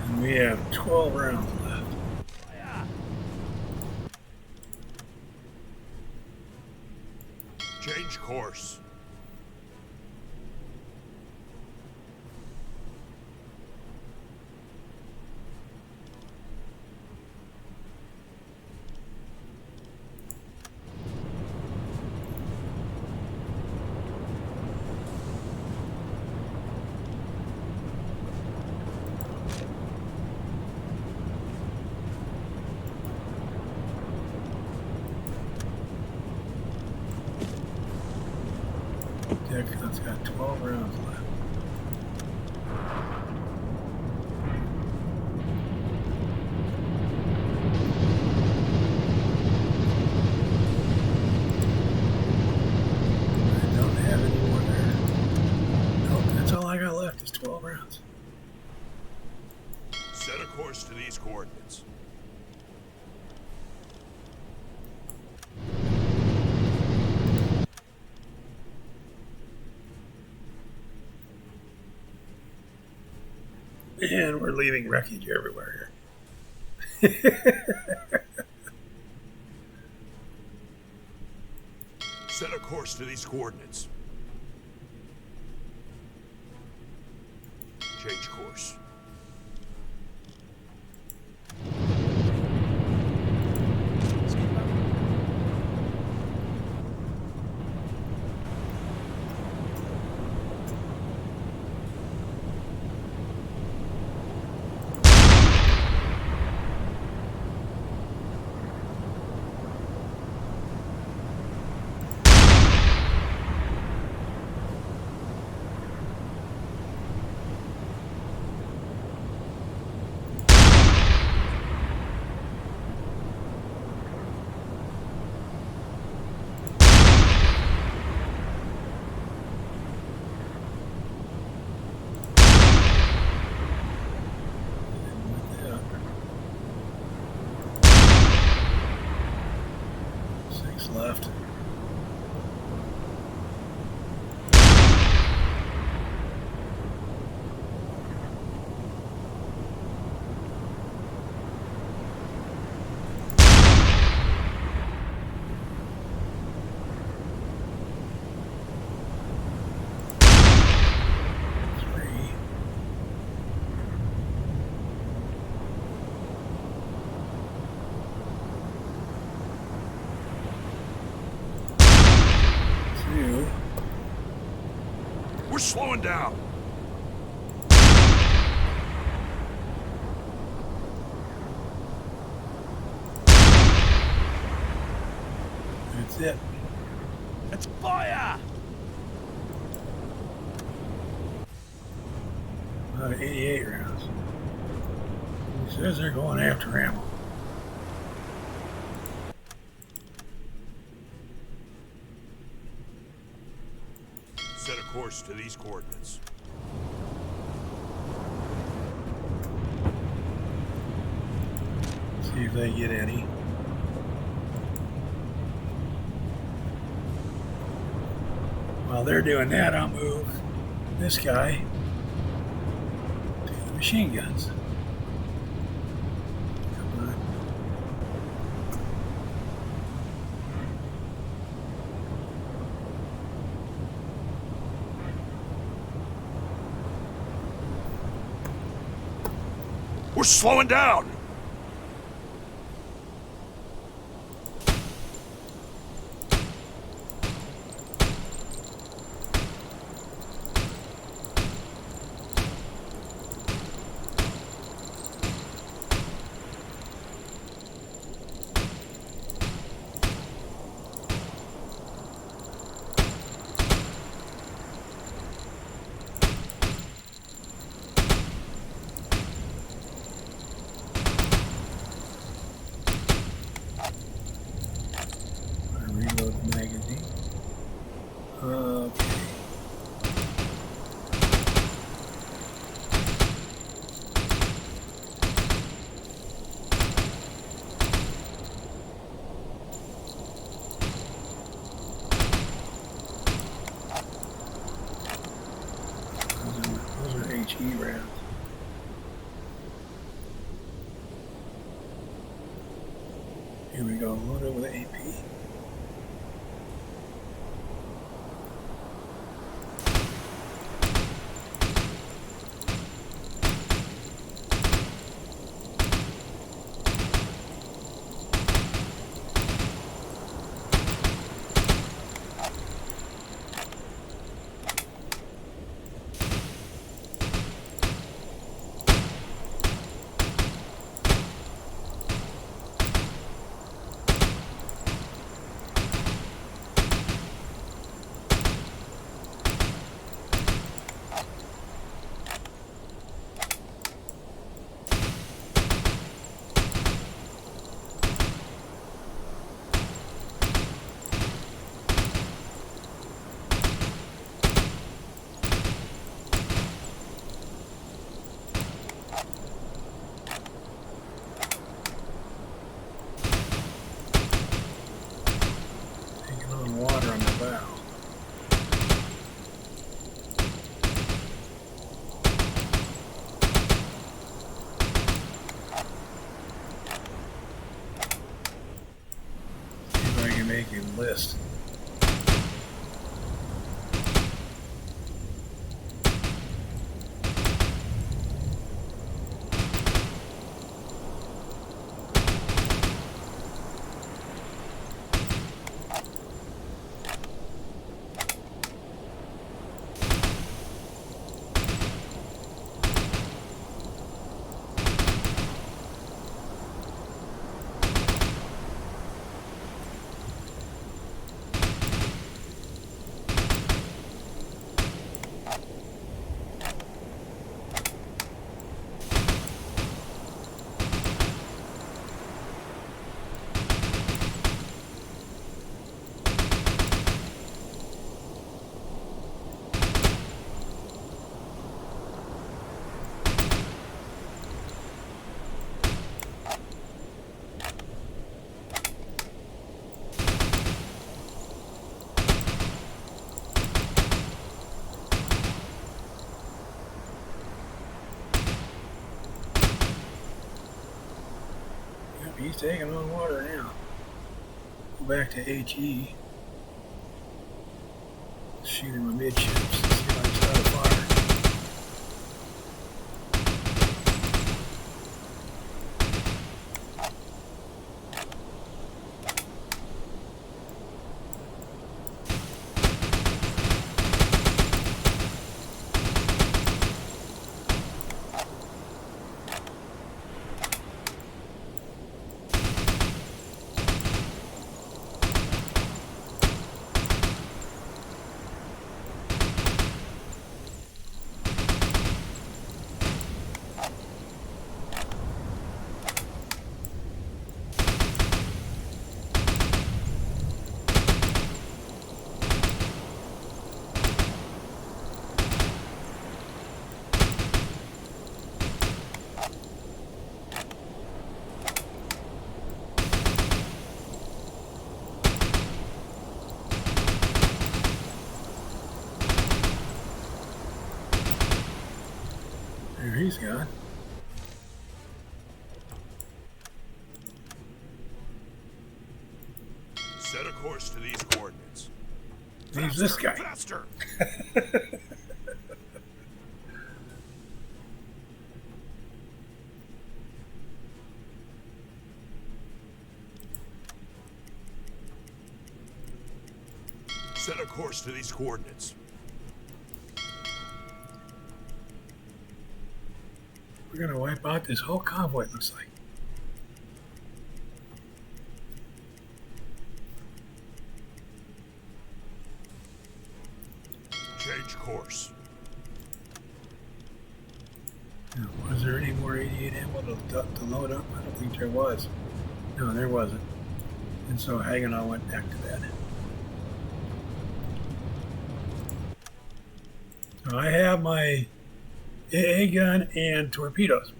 And we have 12 rounds left. Fire! Change course. Deck's got 12 rounds left. I don't have any more there. Nope, that's all I got left is 12 rounds. Set a course to these coordinates. And we're leaving wreckage everywhere here. Set a course to these coordinates. Change course. Skipper? Six left. Three. Two. We're slowing down. That's it. It's fire! About 88 rounds. He says they're going after ammo. Set a course to these coordinates. See if they get any. While they're doing that, I'll move this guy to the machine guns. Come on. We're slowing down. Reload the magazine. Okay. Those are HE rounds. Here we go. Load it with AP. Water on the bow. See if I can make a list. He's taking on water now. Go back to HE. Shoot him amidships. See if I can start a fire. he's gone. Set a course to these coordinates. He's this guy. Faster! Set a course to these coordinates. We're going to wipe out this whole convoy, it looks like. Change course. Now, was there any more 88 ammo to load up? I don't think there was. No, there wasn't. And so Hagenau went back to bed. So I have my AA gun and torpedoes.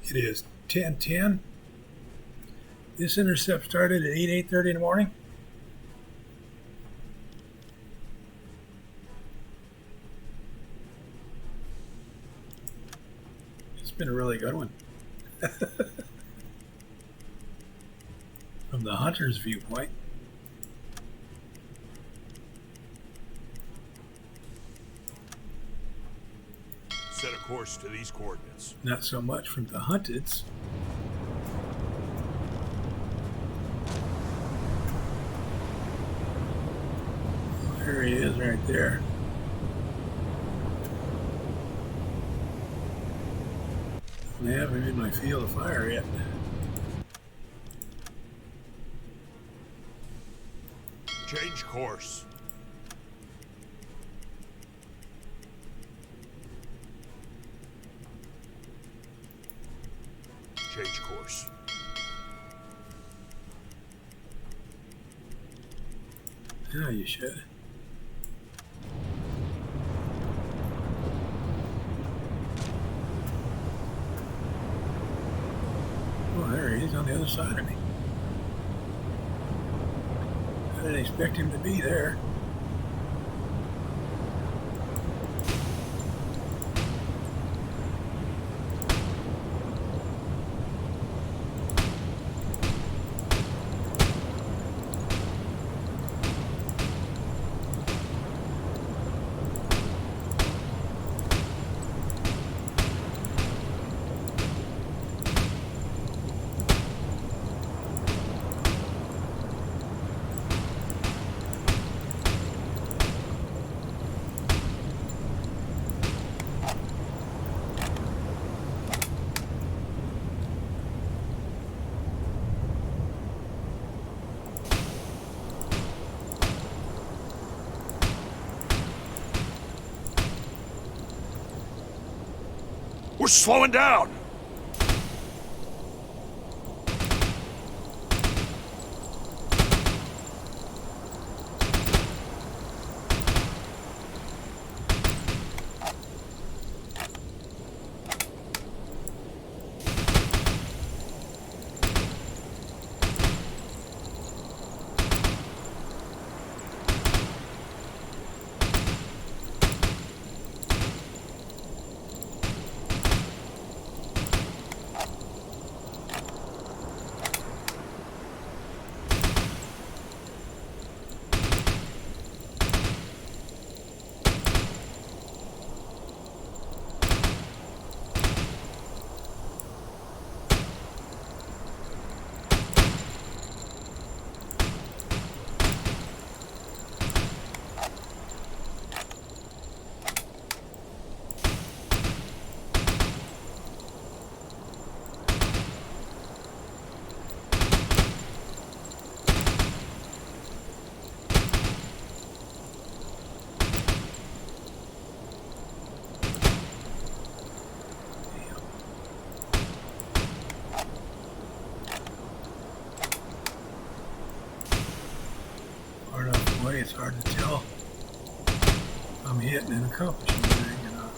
It is 10:10. This intercept started at 8:30 in the morning. It's been a really good one. From the hunter's viewpoint. Set a course to these coordinates. Not so much from the hunted's. There he is right there. I haven't in my field of fire yet. Change course. Change course. Yeah, you should. Oh, there he is on the other side of me. I didn't expect him to be there. We're slowing down! It's hard to tell if I'm hitting and accomplishing anything or not.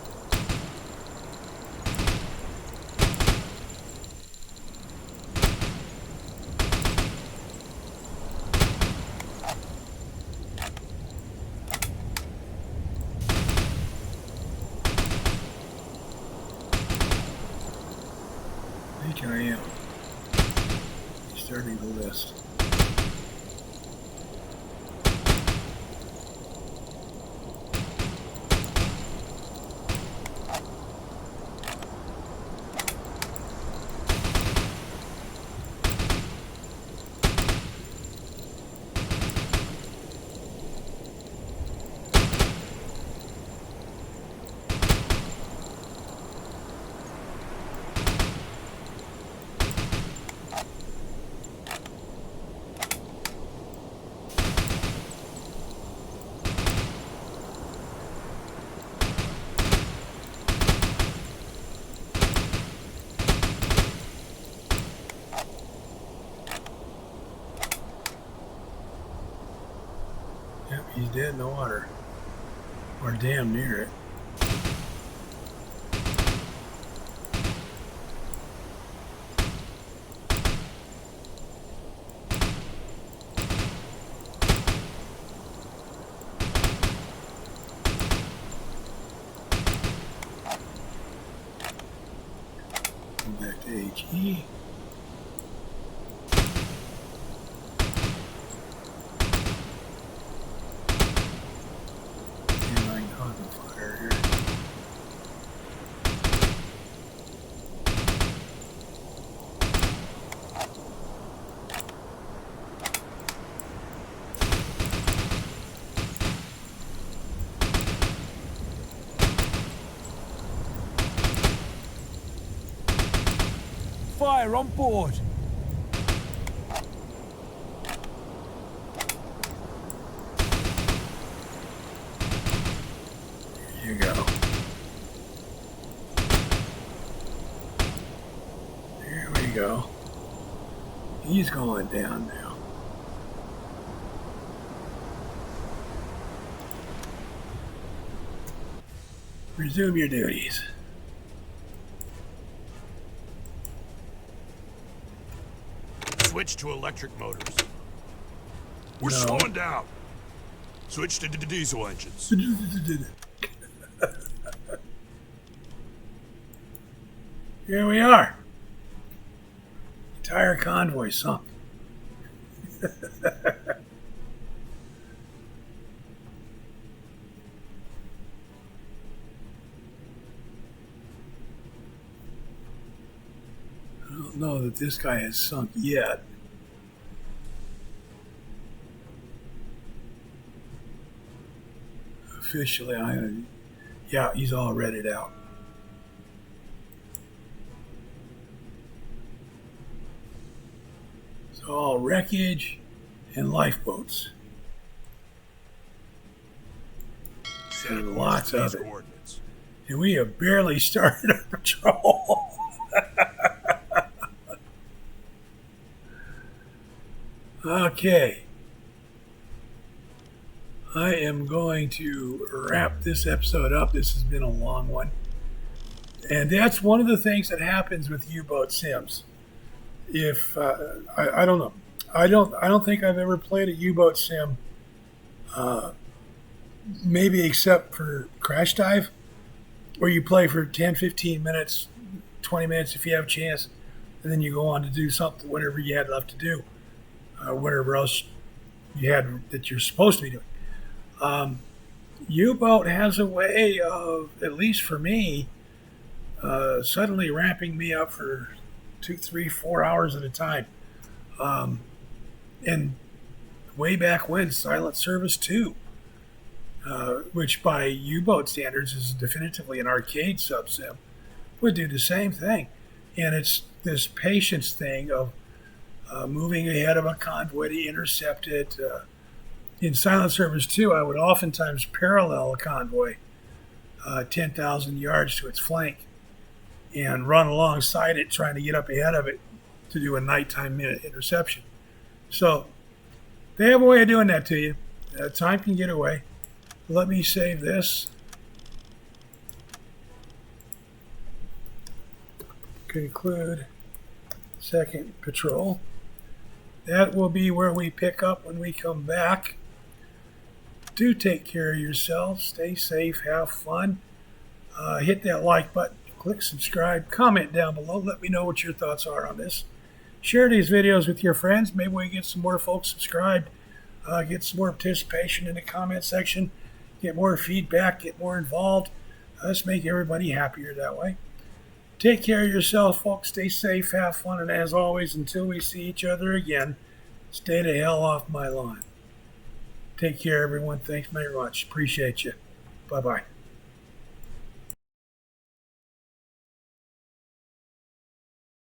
I think I am. Starting the list. Yep, he's dead in the water. Or damn near it. Go back to HE. Fire on board. Here you go. There we go. He's going down now. Resume your duties. Switch to electric motors. We're No. slowing down. Switch to diesel engines. Here we are. Entire convoy sunk. I don't know that this guy has sunk yet. Officially, yeah, he's all redded out. So all wreckage and lifeboats. Set And a course lots to these of it. coordinates. And we have barely started our patrol. Okay. I am going to wrap this episode up. This has been a long one. And that's one of the things that happens with U-boat sims. If I don't know. I don't think I've ever played a U-boat sim maybe except for Crash Dive, where you play for 10, 15 minutes, 20 minutes if you have a chance, and then you go on to do something, whatever you had left to do, whatever else you had that you're supposed to be doing. U-boat has a way of, at least for me, suddenly ramping me up for 2, 3, 4 hours at a time. And way back when, Silent Service 2, which by U-boat standards is definitively an arcade sub-sim, would do the same thing. And it's this patience thing of moving ahead of a convoy to intercept it. In Silent Service 2, I would oftentimes parallel a convoy 10,000 yards to its flank and run alongside it, trying to get up ahead of it to do a nighttime interception. So they have a way of doing that to you. Time can get away. Let me save this. Conclude second patrol. That will be where we pick up when we come back. Do take care of yourselves. Stay safe. Have fun. Hit that like button. Click click subscribe, comment down below. Let me know what your thoughts are on this. Share these videos with your friends. Maybe we get some more folks subscribed, get some more participation in the comment section, get more feedback, get more involved. Let's make everybody happier that way. Take care of yourself, folks. Stay safe, have fun, and as always, until we see each other again, stay the hell off my lawn. Take care, everyone. Thanks very much. Appreciate you. Bye-bye.